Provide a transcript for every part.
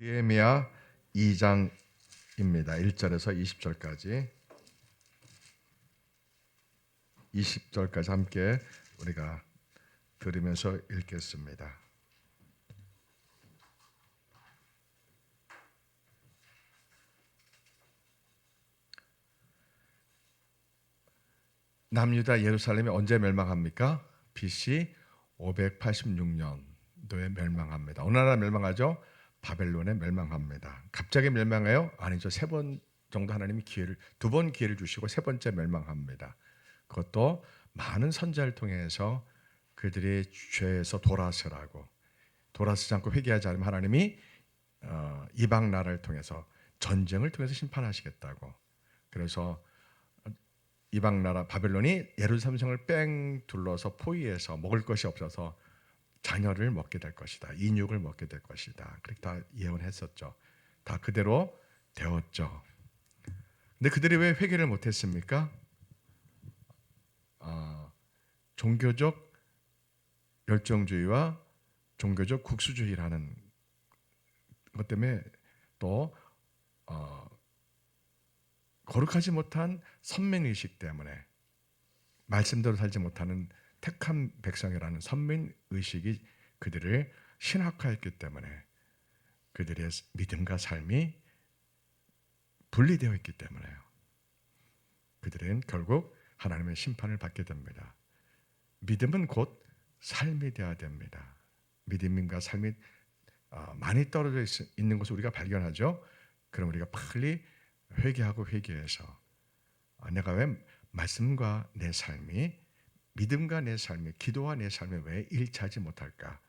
느헤미야 2장입니다. 1절에서 20절까지 20절까지 함께 우리가 들으면서 읽겠습니다. 남유다 예루살렘이 언제 멸망합니까? BC 586년도에 멸망합니다. 어느 나라 멸망하죠? 바벨론에 멸망합니다. 갑자기 멸망해요? 아니죠. 세 번 정도 하나님이 두 번 기회를 주시고 세 번째 멸망합니다. 그것도 많은 선지자를 통해서 그들의 죄에서 돌아서라고, 돌아서지 않고 회개하지 않으면 하나님이 이방 나라를 통해서 전쟁을 통해서 심판하시겠다고. 그래서 이방 나라 바벨론이 예루살렘 성을 뺑 둘러서 포위해서 먹을 것이 없어서 자녀를 먹게 될 것이다. 인육을 먹게 될 것이다. 그렇게 다 예언했었죠. 다 그대로 되었죠. 근데 그들이 왜 회개를 못했습니까? 종교적 열정주의와 종교적 국수주의라는 것 때문에 또 거룩하지 못한 선민의식 때문에 말씀대로 살지 못하는 택한 백성이라는 선민의식이 그들을 신학화했기 때문에 그들의 믿음과 삶이 분리되어 있기 때문에요. 그들은 결국 하나님의 심판을 받게 됩니다. 믿음은 곧 삶이 되어야 됩니다. 믿음과 삶이 많이 떨어져 있는 것을 우리가 발견하죠. 그럼 우리가 빨리 회개하고 회개해서 내가 왜 말씀과 내 삶이, 믿음과 내 삶이, 기도와 내 삶이 왜 일치하지 못할까?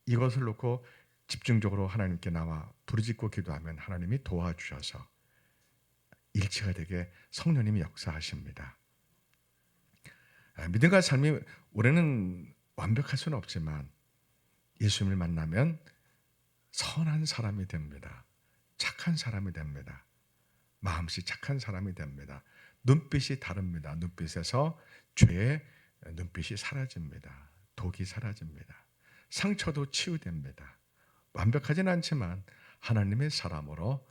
이것을 놓고 집중적으로 하나님께 나와 부르짖고 기도하면 하나님이 도와주셔서 일치가 되게 성령님이 역사하십니다. 믿음과 삶이 올해는 완벽할 수는 없지만 예수님을 만나면 선한 사람이 됩니다. 착한 사람이 됩니다. 마음씨 착한 사람이 됩니다. 눈빛이 다릅니다. 눈빛에서 죄의 눈빛이 사라집니다. 독이 사라집니다. 상처도 치유됩니다. 완벽하진 않지만 하나님의 사람으로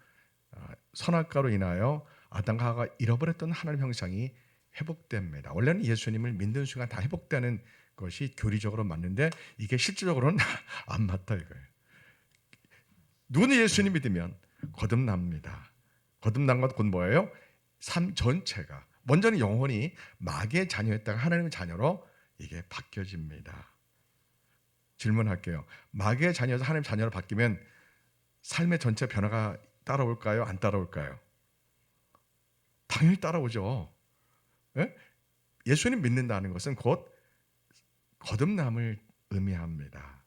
선악과로 인하여 아담과 하와가 잃어버렸던 하나님 형상이 회복됩니다. 원래는 예수님을 믿는 순간 다 회복되는 것이 교리적으로 맞는데 이게 실질적으로는 안 맞다 이거예요. 누구는 예수님 믿으면 거듭납니다. 거듭난 것 곧 뭐예요? 삶 전체가 먼저는 영혼이 마귀의 자녀였다가 하나님의 자녀로 이게 바뀌어집니다. 질문할게요. 마귀의 자녀에서 하나님의 자녀로 바뀌면 삶의 전체 변화가 따라올까요? 안 따라올까요? 당연히 따라오죠. 예? 예수님 믿는다는 것은 곧 거듭남을 의미합니다.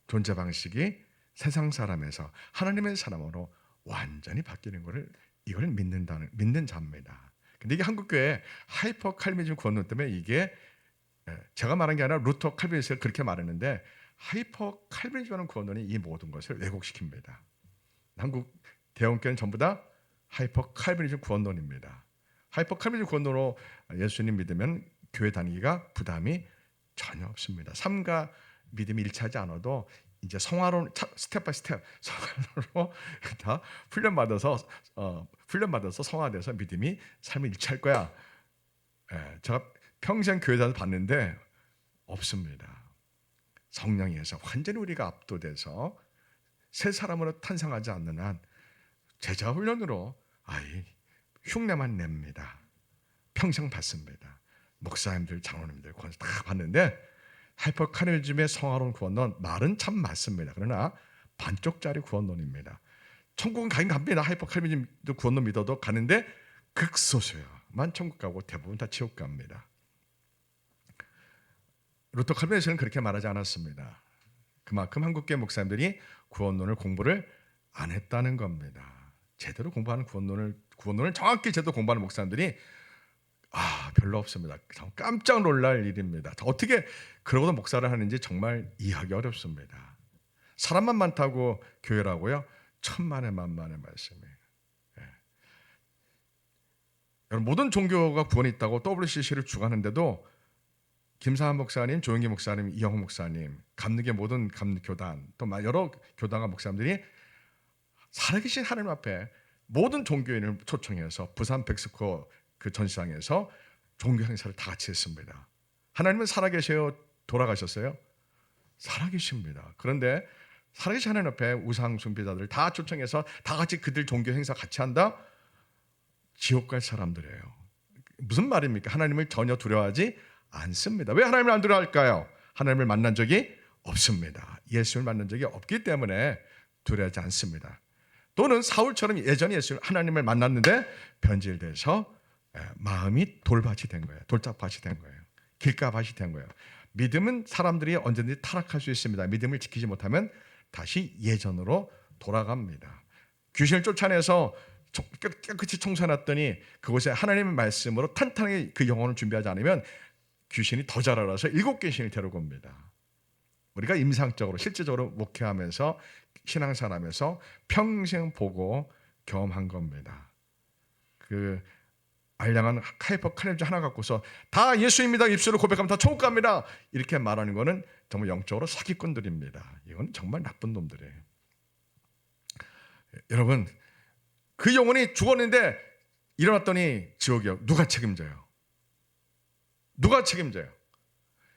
존재 방식이 세상 사람에서 하나님의 사람으로 완전히 바뀌는 것을 이걸 믿는 자입니다. 근데 이게 한국교회 하이퍼 칼빈이즘 구원론 때문에 이게 제가 말한 게 아니라 루터 칼빈이스가 그렇게 말했는데 하이퍼 칼빈이즘하는 구원론이 이 모든 것을 왜곡시킵니다. 한국 대형교회는 전부 다 하이퍼 칼빈이즘 구원론입니다. 하이퍼 칼빈이즘 구원론으로 예수님 믿으면 교회 다니기가 부담이 전혀 없습니다. 삶과 믿음이 일치하지 않아도 이제 성화론 스텝 바이 스텝 성화론으로 다 훈련받아서 성화돼서 믿음이 삶에 일치할 거야. 제가 평생 교회 다녀서 봤는데 없습니다. 성령에서 완전히 우리가 압도돼서 새 사람으로 탄생하지 않는 한 제자 훈련으로 흉내만 냅니다. 평생 받습니다. 목사님들, 장로님들 구원을 다 받는데 하이퍼카리즘의 성화론 구원론 말은 참 맞습니다. 그러나 반쪽짜리 구원론입니다. 천국은 가긴 갑니다. 하이퍼카리즘 구원론 믿어도 가는데 극소수만 천국 가고 대부분 다 지옥 갑니다. 루터 칼빈에서는 그렇게 말하지 않았습니다. 그만큼 한국교회 목사님들이 구원론을 공부를 안 했다는 겁니다. 제대로 공부하는 구원론을 정확히 제대로 공부하는 목사님들이 별로 없습니다. 깜짝 놀랄 일입니다. 어떻게 그러고도 목사를 하는지 정말 이해하기 어렵습니다. 사람만 많다고 교회라고요? 천만의 만만의 말씀이에요. 여러분, 모든 종교가 구원이 있다고 WCC를 주관하는데도 김사한 목사님, 조영기 목사님, 이영호 목사님, 감리교 모든 감리교단, 또 여러 교단과 목사님들이 살아계신 하나님 앞에 모든 종교인을 초청해서 부산 백스코 그 전시장에서 종교 행사를 다 같이 했습니다. 하나님은 살아계세요? 돌아가셨어요? 살아계십니다. 그런데 살아계신 하나님 앞에 우상 숭배자들 다 초청해서 다 같이 그들 종교 행사 같이 한다? 지옥 갈 사람들이에요. 무슨 말입니까? 하나님을 전혀 두려워하지 않습니다. 왜 하나님을 안 두려워할까요? 하나님을 만난 적이 없습니다. 예수를 만난 적이 없기 때문에 두려워하지 않습니다. 또는 사울처럼 예전에 하나님을 만났는데 변질돼서 마음이 돌밭이 된 거예요. 돌짝밭이 된 거예요. 길가밭이 된 거예요. 믿음은 사람들이 언제든지 타락할 수 있습니다. 믿음을 지키지 못하면 다시 예전으로 돌아갑니다. 귀신을 쫓아내서 깨끗이 청소해놨더니 그곳에 하나님의 말씀으로 탄탄하게 그 영혼을 준비하지 않으면 귀신이 더 잘 알아서 7귀신을 데리고 옵니다. 우리가 임상적으로 실제적으로 목회하면서 신앙생활하면서 평생 보고 경험한 겁니다. 그 알량한 카이퍼 칼렌저 하나 갖고서 다 예수입니다 입술로 고백하면 다 천국 갑니다 이렇게 말하는 거는 정말 영적으로 사기꾼들입니다. 이건 정말 나쁜 놈들이에요. 여러분, 그 영혼이 죽었는데 일어났더니 지옥이요. 누가 책임져요? 누가 책임져요?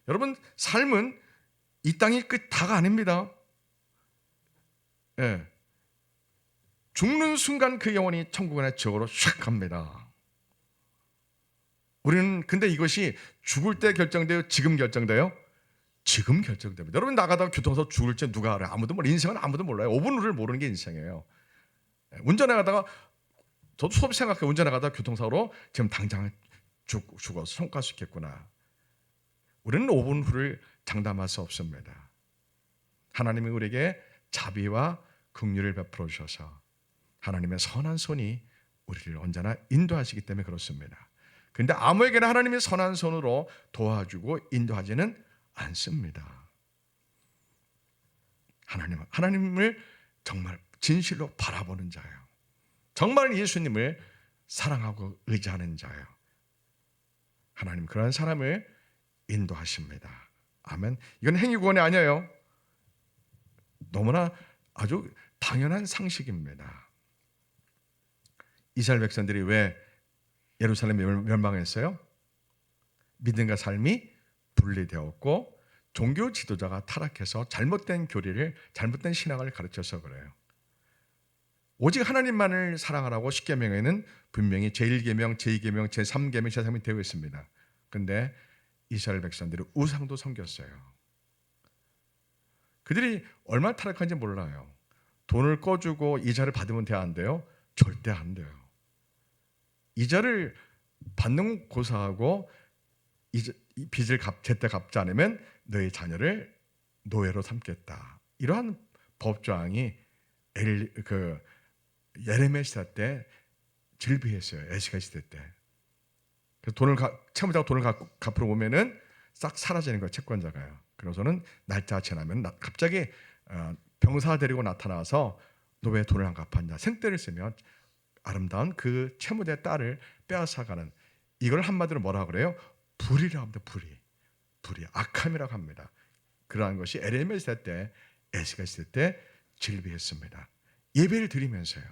여러분, 삶은 이 땅이 끝 다가 아닙니다. 예. 죽는 순간 그 영혼이 천국이나 지옥으로 샥 갑니다. 우리는 근데 이것이 죽을 때 결정돼요? 지금 결정돼요? 지금 결정됩니다. 여러분, 나가다가 교통사고 죽을지 누가 알아요? 아무도 몰라요. 인생은 아무도 몰라요. 5분 후를 모르는 게 인생이에요. 운전해 가다가 저도 수업 생각해요. 운전해 가다가 교통사고로 지금 당장 죽어서 손갈 수 있겠구나. 우리는 5분 후를 장담할 수 없습니다. 하나님이 우리에게 자비와 긍휼을 베풀어 주셔서 하나님의 선한 손이 우리를 언제나 인도하시기 때문에 그렇습니다. 그런데 아무에게나 하나님의 선한 손으로 도와주고 인도하지는 않습니다. 하나님을 정말 진실로 바라보는 자예요. 정말 예수님을 사랑하고 의지하는 자예요. 하나님 그런 사람을 인도하십니다. 아멘. 이건 행위구원이 아니에요. 너무나 아주 당연한 상식입니다. 이스라엘 백성들이 왜 예루살렘이 멸망했어요? 믿음과 삶이 분리되었고 종교 지도자가 타락해서 잘못된 교리를, 잘못된 신앙을 가르쳐서 그래요. 오직 하나님만을 사랑하라고 십계명에는 분명히 제1계명, 제2계명, 제3계명, 제3이 되어 있습니다. 그런데 이스라엘 백성들이 우상도 섬겼어요. 그들이 얼마나 타락한지 몰라요. 돈을 꺼주고 이자를 받으면 돼야 안 돼요? 절대 안 돼요. 이자를 받는 고사하고 빚을 제때 갚지 않으면 너의 자녀를 노예로 삼겠다. 이러한 법조항이 예레미야 시대 때 질비했어요. 에스겔 시대 때. 그래서 채무자가 돈을 갚으러 오면은 싹 사라지는 거예요. 채권자가요. 그래서는 날짜가 지나면 갑자기 병사 데리고 나타나서 너 왜 돈을 안 갚았냐. 생떼를 쓰면 아름다운 그 채무자의 딸을 빼앗아가는, 이걸 한마디로 뭐라 그래요? 불이라고 합니다. 불이 악함이라고 합니다. 그러한 것이 에레미야 시대 때, 에스겔 시대 때 질비했습니다. 예배를 드리면서요,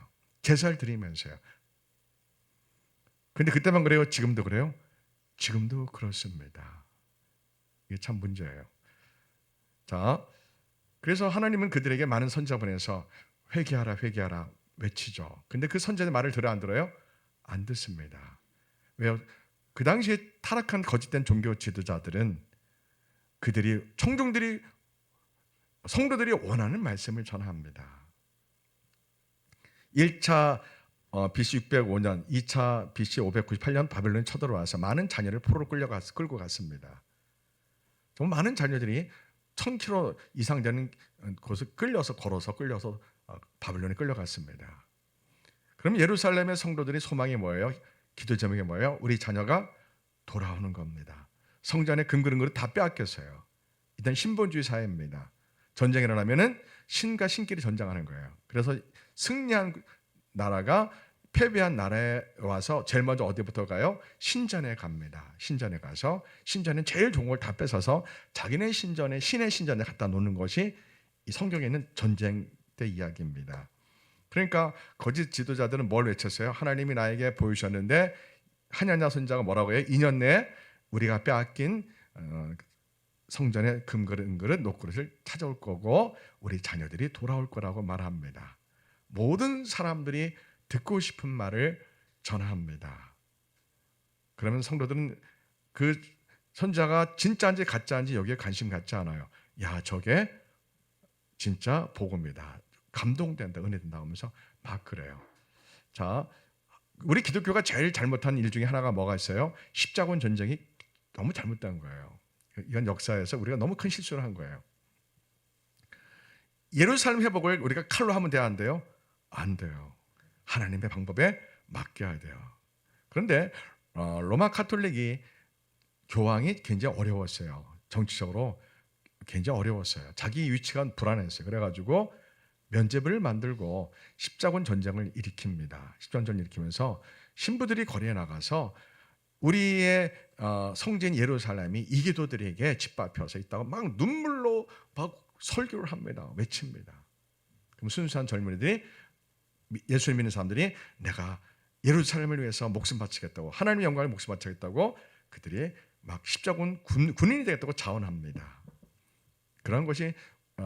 제사를 드리면서요. 근데 그때만 그래요? 지금도 그래요? 지금도 그렇습니다. 이게 참 문제예요. 자, 그래서 하나님은 그들에게 많은 선지자 보내서 회개하라 회개하라 외치죠. 근데 그 선지자의 말을 들어요, 안 들어요? 안 듣습니다. 왜요? 그 당시에 타락한 거짓된 종교 지도자들은 성도들이 원하는 말씀을 전합니다. 1차 BC 605년, 2차 BC 598년 바벨론이 쳐들어와서 많은 자녀를 포로로 끌고 갔습니다. 정말 많은 자녀들이 1000km 이상 되는 곳을 걸어서 바벨론에 끌려갔습니다. 그럼 예루살렘의 성도들이 소망이 뭐예요? 기도 제목이 뭐예요? 우리 자녀가 돌아오는 겁니다. 성전의 금그릇 다 빼앗겼어요. 일단 신본주의 사회입니다. 전쟁이 일어나면은 신과 신끼리 전쟁하는 거예요. 그래서 승리한 나라가 패배한 나라에 와서 제일 먼저 어디부터 가요? 신전에 갑니다. 신전에 가서 신전은 제일 좋은 걸 다 뺏어서 자기네 신전에, 신의 신전에 갖다 놓는 것이 이 성경에 있는 전쟁 때 이야기입니다. 그러니까 거짓 지도자들은 뭘 외쳤어요? 하나님이 나에게 보이셨는데 하냐냐 선지자가 뭐라고 해요? 2년 내에 우리가 빼앗긴 성전의 금그릇, 은그릇, 녹그릇을 찾아올 거고 우리 자녀들이 돌아올 거라고 말합니다. 모든 사람들이 듣고 싶은 말을 전합니다. 그러면 성도들은 그 선지자가 진짜인지 가짜인지 여기에 관심 갖지 않아요. 야, 저게 진짜 복음이다. 감동된다, 은혜된다 하면서 막 그래요. 자, 우리 기독교가 제일 잘못한 일 중에 하나가 뭐가 있어요? 십자군 전쟁이 너무 잘못된 거예요. 이건 역사에서 우리가 너무 큰 실수를 한 거예요. 예루살렘 회복을 우리가 칼로 하면 돼야 한대요? 안 돼요. 하나님의 방법에 맡겨야 돼요. 그런데 로마 카톨릭이 교황이 굉장히 어려웠어요. 정치적으로 굉장히 어려웠어요. 자기 위치가 불안했어요. 그래가지고 면죄부를 만들고 십자군 전쟁을 일으킵니다. 십자군 전쟁을 일으키면서 신부들이 거리에 나가서 우리의 성지인 예루살렘이 이기도들에게 짓밟혀서 있다고 막 눈물로 막 설교를 합니다. 외칩니다. 그럼 순수한 젊은이들이, 예수를 믿는 사람들이 내가 예루살렘을 위해서 목숨 바치겠다고, 하나님의 영광을 목숨 바치겠다고 그들이 막 십자군 군인이 되겠다고 자원합니다. 그런 것이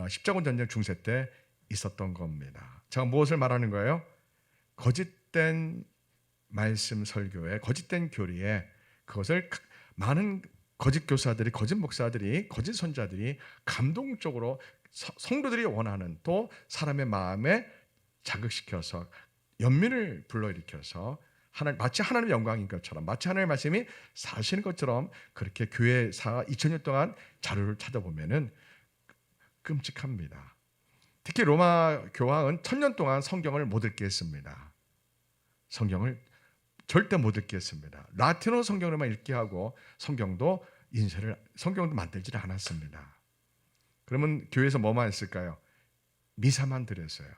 십자군 전쟁 중세 때 있었던 겁니다. 제가 무엇을 말하는 거예요? 거짓된 말씀 설교에, 거짓된 교리에, 그것을 많은 거짓 교사들이, 거짓 목사들이, 거짓 선자들이 감동적으로 성도들이 원하는, 또 사람의 마음에 자극시켜서 연민을 불러일으켜서 마치 하나님의 영광인 것처럼, 마치 하나님의 말씀이 사실인 것처럼 그렇게 교회사 2000년 동안 자료를 찾아보면은 끔찍합니다. 특히 로마 교황은 1000년 동안 성경을 못 읽게 했습니다. 성경을 절대 못 읽게 했습니다. 라틴어 성경으로만 읽게 하고 성경도 만들지 않았습니다. 그러면 교회에서 뭐만 했을까요? 미사만 드렸어요.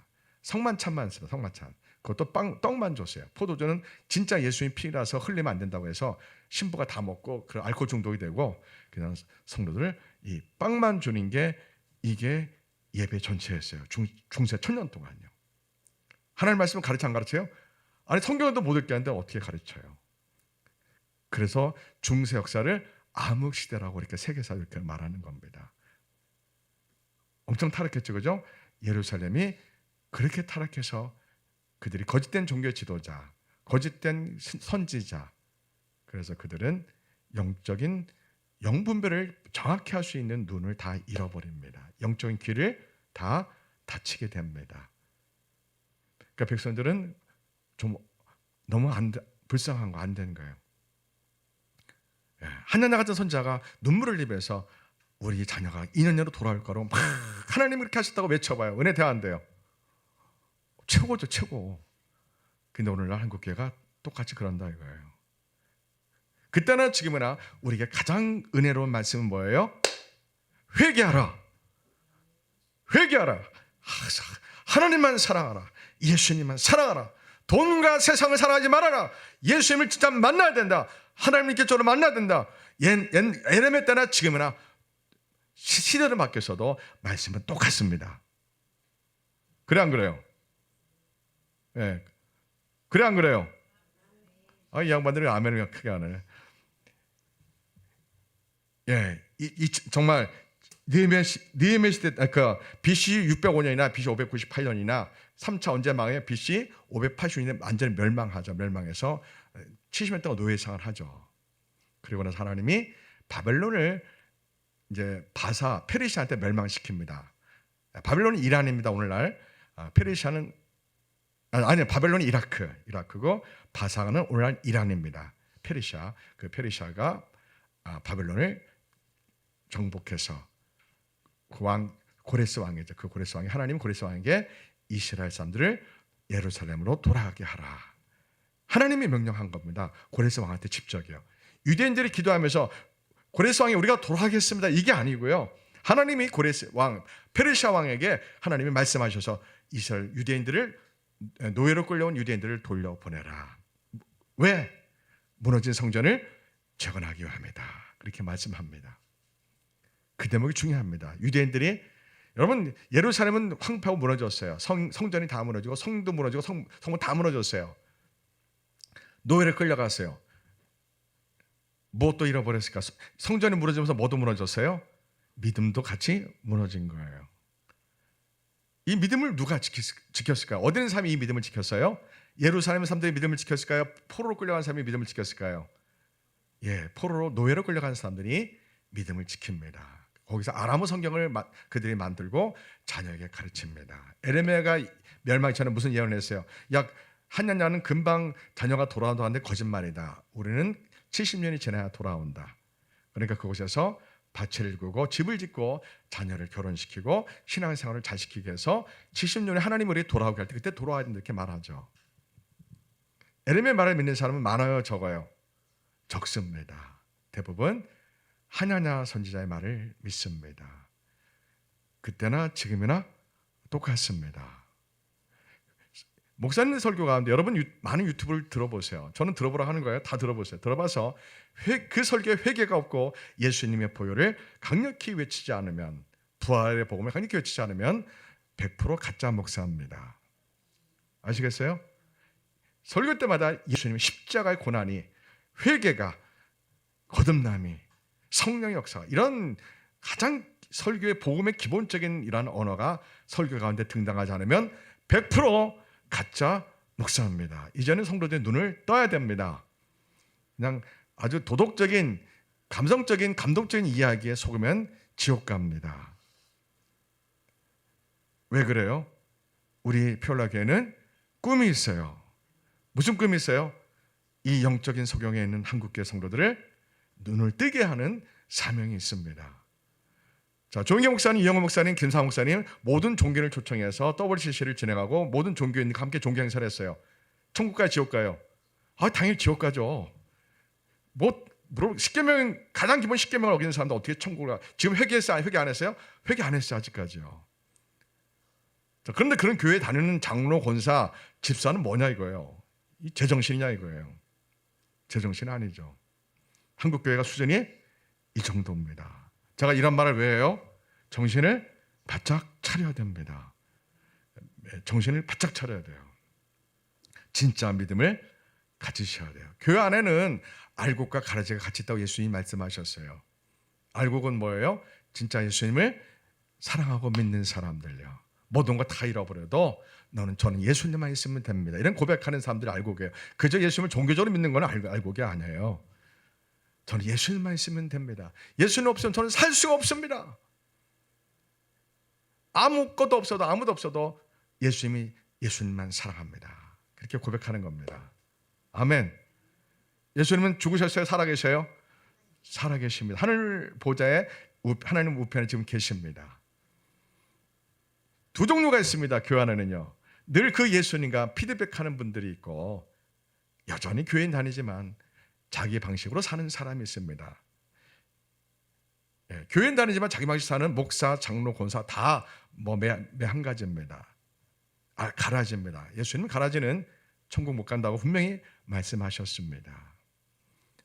성만찬만 했어요. 성만찬. 그것도 떡만 줬어요. 포도주는 진짜 예수님 피라서 흘리면 안 된다고 해서 신부가 다 먹고 그 알코올 중독이 되고, 그냥 성도들 이 빵만 주는 게 이게 예배 전체였어요. 중세 1000년 동안요. 하나님 말씀을 가르쳐 안 가르쳐요? 아니, 성경도 못 읽게 하는데 어떻게 가르쳐요? 그래서 중세 역사를 암흑시대라고 이렇게 세계사 이렇게 말하는 겁니다. 엄청 타락했죠, 그죠? 예루살렘이 그렇게 타락해서 그들이 거짓된 종교 지도자, 거짓된 선지자, 그래서 그들은 영적인 영분별을 정확히 할 수 있는 눈을 다 잃어버립니다. 영적인 귀를 다 닫히게 됩니다. 그러니까 백성들은 좀 너무 불쌍한 거 안 되는 거예요. 하나님 같은 선자가 눈물을 입에서 우리 자녀가 2년 내로 돌아올 거로 막 하나님 그렇게 하셨다고 외쳐봐요. 은혜 대한대요. 최고죠, 최고. 근데 오늘날 한국교회가 똑같이 그런다 이거예요. 그때나 지금이나 우리에게 가장 은혜로운 말씀은 뭐예요? 회개하라. 회개하라. 하나님만 사랑하라. 예수님만 사랑하라. 돈과 세상을 사랑하지 말아라. 예수님을 진짜 만나야 된다. 하나님께 저를 만나야 된다. 예레미야 때나 지금이나 시대를 바뀌어서도 말씀은 똑같습니다. 그래 안 그래요? 예. 그래 안 그래요? 이 양반들이 아멘을 크게 하네. 예, 정말 느헤미야 시대, BC 605년이나 BC 598년이나 3차 언제망에 BC 580년에 완전히 멸망하죠. 멸망해서 70년 동안 노예 생활을 하죠. 그리고 나서 하나님이 바벨론을 이제 페르시아한테 멸망시킵니다. 바벨론이 이란입니다. 오늘날 페르시아는 바벨론이 이라크고 바사는 오늘날 이란입니다. 페르시아, 그 페르시아가 바벨론을 정복해서 그 고레스 왕이죠. 그 고레스 왕이, 하나님 고레스 왕에게 이스라엘 사람들을 예루살렘으로 돌아가게 하라. 하나님이 명령한 겁니다. 고레스 왕한테 직접이요. 유대인들이 기도하면서 고레스 왕이 우리가 돌아가겠습니다. 이게 아니고요. 하나님이 고레스 왕, 페르시아 왕에게 하나님이 말씀하셔서 이스라엘 유대인들을, 노예로 끌려온 유대인들을 돌려보내라. 왜? 무너진 성전을 재건하기 위함이다. 그렇게 말씀합니다. 그 대목이 중요합니다. 유대인들이 여러분, 예루살렘은 황폐하고 무너졌어요. 성전이 다 무너지고 성도 무너지고 성문 다 무너졌어요. 노예를 끌려갔어요. 무엇도 잃어버렸을까? 성전이 무너지면서 뭐도 무너졌어요? 믿음도 같이 무너진 거예요. 이 믿음을 누가 지켰을까요? 어디 있는 사람이 이 믿음을 지켰어요? 예루살렘 사람들이 믿음을 지켰을까요? 포로로 끌려간 사람이 믿음을 지켰을까요? 예, 포로로 노예로 끌려간 사람들이 믿음을 지킵니다. 거기서 아람어 성경을 그들이 만들고 자녀에게 가르칩니다. 에레미야가 멸망이 전에 무슨 예언을 했어요? 약 한 년여는 금방 자녀가 돌아온다 하는데 거짓말이다. 우리는 70년이 지나야 돌아온다. 그러니까 그곳에서 밭을 일구고 집을 짓고 자녀를 결혼시키고 신앙생활을 잘 시키기 위해서 70년에 하나님 우리 돌아오게 할 때 그때 돌아와야 된다 이렇게 말하죠. 에레미야 말을 믿는 사람은 많아요, 적어요? 적습니다. 대부분 하냐냐 선지자의 말을 믿습니다. 그때나 지금이나 똑같습니다. 목사님 설교 가운데 여러분 많은 유튜브를 들어보세요. 저는 들어보라 하는 거예요. 다 들어보세요. 들어봐서 그 설교에 회개가 없고 예수님의 보혈을 강력히 외치지 않으면, 부활의 복음을 강력히 외치지 않으면 100% 가짜 목사입니다. 아시겠어요? 설교 때마다 예수님의 십자가의 고난이, 회개가, 거듭남이, 성령의 역사, 이런 가장 설교의 복음의 기본적인 이러한 언어가 설교 가운데 등장하지 않으면 100% 가짜 목사입니다. 이제는 성도들의 눈을 떠야 됩니다. 그냥 아주 도덕적인, 감성적인, 감동적인 이야기에 속으면 지옥 갑니다. 왜 그래요? 우리 피올라교회는 꿈이 있어요. 무슨 꿈이 있어요? 이 영적인 소경에 있는 한국교회 성도들을 눈을 뜨게 하는 사명이 있습니다. 자, 조영기 목사님, 이영호 목사님, 김상호 목사님 모든 종교를 초청해서 WCC를 진행하고 모든 종교인들과 함께 종교 행사를 했어요. 천국 가요, 지옥 가요? 당연히 지옥 가죠. 십계명, 가장 기본 십계명을 어기는 사람도 어떻게 천국을 가? 지금 회개했어요? 회개 안 했어요? 회개 안 했어요, 아직까지요. 자, 그런데 그런 교회에 다니는 장로, 권사, 집사는 뭐냐 이거예요. 이 제정신이냐 이거예요. 제정신 아니죠. 한국 교회가 수준이 이 정도입니다. 제가 이런 말을 왜 해요? 정신을 바짝 차려야 됩니다. 정신을 바짝 차려야 돼요. 진짜 믿음을 가지셔야 돼요. 교회 안에는 알곡과 가라지가 같이 있다고 예수님이 말씀하셨어요. 알곡은 뭐예요? 진짜 예수님을 사랑하고 믿는 사람들요. 모든 거 다 잃어버려도 저는 예수님만 있으면 됩니다. 이런 고백하는 사람들이 알곡이에요. 그저 예수님을 종교적으로 믿는 건 알곡이 아니에요. 저는 예수님만 있으면 됩니다. 예수님 없으면 저는 살 수가 없습니다. 아무것도 없어도 아무도 없어도 예수님만 사랑합니다. 그렇게 고백하는 겁니다. 아멘. 예수님은 죽으셨어요? 살아계셔요? 살아계십니다. 하늘 보좌에 하나님 우편에 지금 계십니다. 두 종류가 있습니다. 교회 안에는요. 늘 그 예수님과 피드백하는 분들이 있고 여전히 교회에 다니지만 자기 방식으로 사는 사람이 있습니다. 교회에 다니지만 자기 방식 사는 목사, 장로, 권사 다 매 한 가지입니다. 가라지입니다. 예수님은 가라지는 천국 못 간다고 분명히 말씀하셨습니다.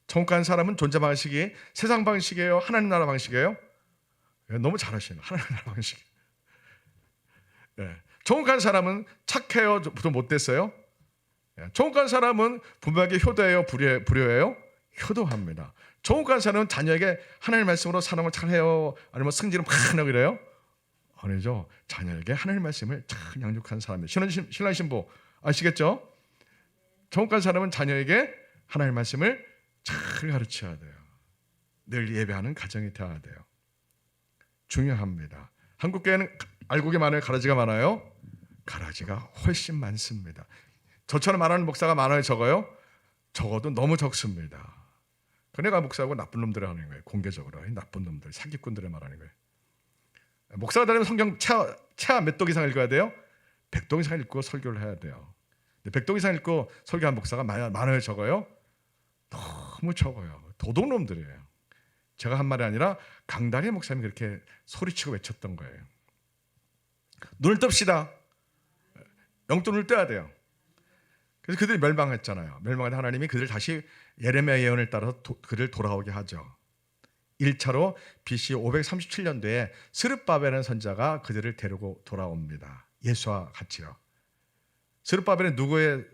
천국 가는 사람은 존재 방식이 세상 방식이에요? 하나님 나라 방식이에요? 너무 잘하시네요. 하나님 나라 방식. 천국 가는 사람은 착해요? 좀 못됐어요? 천국 간 사람은 부모에게 효도해요? 불효해요? 효도합니다. 천국 간 사람은 자녀에게 하나님의 말씀으로 사랑을 잘해요? 아니면 승질을 막 하려고 그래요? 아니죠. 자녀에게 하나님의 말씀을 잘 양육한 사람이에요. 신랑 신부 아시겠죠? 천국 간 사람은 자녀에게 하나님의 말씀을 잘 가르쳐야 돼요. 늘 예배하는 가정이 되어야 돼요. 중요합니다. 한국교회는 알곡이 많아요? 가라지가 많아요? 가라지가 훨씬 많습니다. 저처럼 말하는 목사가 많아요? 적어요? 적어도 너무 적습니다. 그네가 목사하고 나쁜 놈들을 하는 거예요. 공개적으로 나쁜 놈들, 사기꾼들을 말하는 거예요. 목사가 되려면 성경 최하 몇 독 이상 읽어야 돼요? 100독 이상 읽고 설교를 해야 돼요. 100독 이상 읽고 설교한 목사가 많아요? 적어요? 너무 적어요. 도둑놈들이에요. 제가 한 말이 아니라 강다리 목사님이 그렇게 소리치고 외쳤던 거예요. 눈을 뜹시다. 영적으로 눈을 떠야 돼요. 그래서 그들이 멸망했잖아요. 멸망한 하나님이 그들을 다시 예레미야 예언을 따라서 그를 돌아오게 하죠. 1차로 BC 537년도에 스룹바벨이라는 선자가 그들을 데리고 돌아옵니다. 예수와 같이요. 스룹바벨은 누구의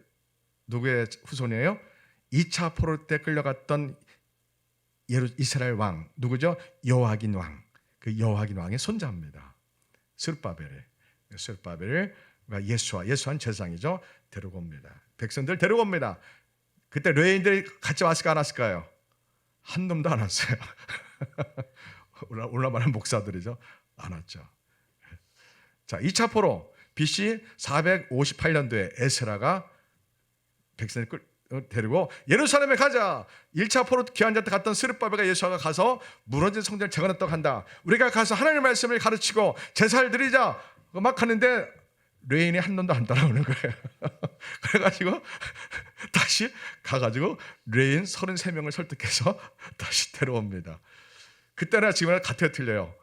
후손이에요? 2차 포로 때 끌려갔던 이스라엘 왕 누구죠? 여호와긴 왕. 그 여호와긴 왕의 손자입니다. 스룹바벨을 예수한 제사장이죠. 데리고 옵니다. 백성들 데리고 옵니다. 그때 레위인들이 같이 왔을까 안 왔을까요? 한 놈도 안 왔어요. 오늘 말하는 목사들이죠. 안 왔죠. 자, 2차 포로 BC 458년도에 에스라가 백성을 데리고 예루살렘에 가자. 1차 포로 귀환자 때 갔던 스룹바벨과 예수아가 가서 무너진 성전을 재건했다고 한다. 우리가 가서 하나님의 말씀을 가르치고 제사를 드리자. 막 하는데 레인이 한 놈도 안 따라오는 거예요. 그래가지고 다시 가가지고 레인 33명을 설득해서 다시 데려옵니다. 그때나 지금이나 같아요, 틀려요?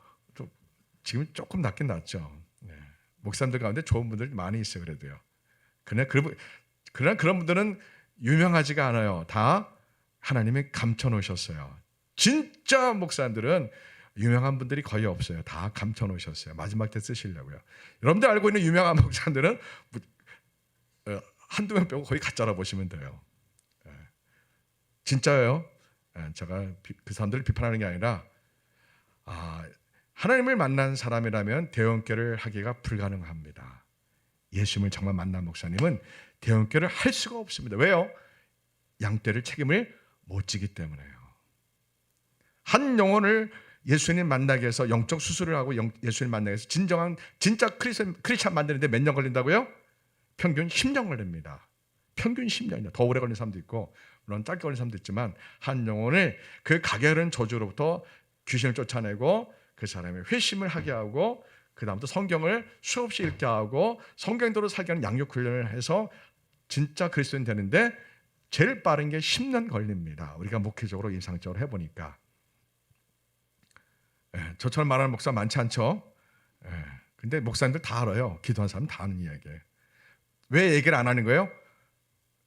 지금 조금 낫긴 낫죠. 네. 목사님들 가운데 좋은 분들 많이 있어요. 그래도요. 그러나 그런 분들은 유명하지가 않아요. 다 하나님이 감춰놓으셨어요. 진짜 목사님들은 유명한 분들이 거의 없어요. 다 감춰놓으셨어요. 마지막 때 쓰시려고요. 여러분들 알고 있는 유명한 목사님들은 한두 명 빼고 거의 가짜라 보시면 돼요. 진짜예요. 제가 그 사람들을 비판하는 게 아니라 하나님을 만난 사람이라면 대형교를 하기가 불가능합니다. 예수님을 정말 만난 목사님은 대형교를 할 수가 없습니다. 왜요? 양떼를 책임을 못 지기 때문에요. 한 영혼을 예수님 만나기 위해서 영적 수술을 하고 예수님 만나기 위해서 진짜 크리스찬 만드는데 몇 년 걸린다고요? 평균 10년 걸립니다. 평균 10년이요. 더 오래 걸리는 사람도 있고 물론 짧게 걸리는 사람도 있지만 한 영혼을 그 가게는 저주로부터 귀신을 쫓아내고 그 사람의 회심을 하게 하고 그 다음부터 성경을 수없이 읽게 하고 성경대로 살게 하는 양육 훈련을 해서 진짜 그리스도인 되는데 제일 빠른 게 10년 걸립니다. 우리가 목회적으로 일상적으로 해보니까. 저처럼 말하는 목사 많지 않죠? 근데 목사님들 다 알아요. 기도한 사람 다 아는 이야기예요. 왜 얘기를 안 하는 거예요?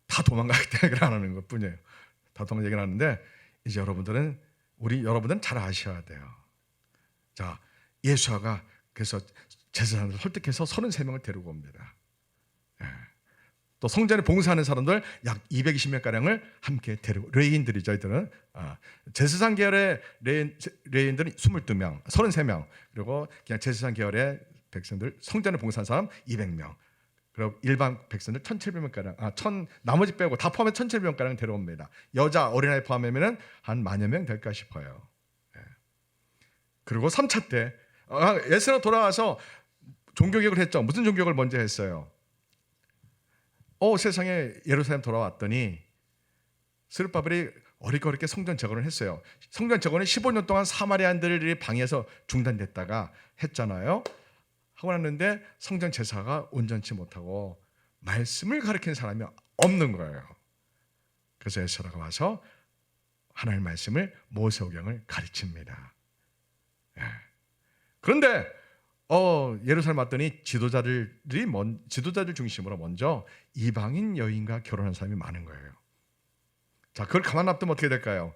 다 도망가기 때문에 얘기를 안 하는 것 뿐이에요. 다 도망가 얘기를 하는데 이제 여러분들은 잘 아셔야 돼요. 자, 예수아가 그래서 제사장을 설득해서 33명을 데리고 옵니다. 또 성전에 봉사하는 사람들 약 220명가량을 함께 데리고 레인들이죠. 저희들은 제사장 계열의 레인들은 22명, 33명 그리고 그냥 제사장 계열의 백성들 성전에 봉사하는 사람 200명 그리고 일반 백성들 1,700명가량 나머지 빼고 다 포함해 1,700명가량 데려옵니다. 여자 어린아이 포함하면 한 10,000여 명 될까 싶어요. 그리고 3차 때 에스라 돌아와서 종교개혁을 했죠. 무슨 종교개혁을 먼저 했어요? 세상에 예루살렘 돌아왔더니 스룹바벨이 어렵게 성전 재건을 했어요. 성전 재건이 15년 동안 사마리아인들이 방해해서 중단됐다가 했잖아요. 하고 났는데 성전 제사가 온전치 못하고 말씀을 가르치는 사람이 없는 거예요. 그래서 에스라가 와서 하나님의 말씀을 모세오경을 가르칩니다. 그런데 예루살렘 왔더니 지도자들 중심으로 먼저 이방인 여인과 결혼한 사람이 많은 거예요. 자, 그걸 가만 놔두면 어떻게 될까요?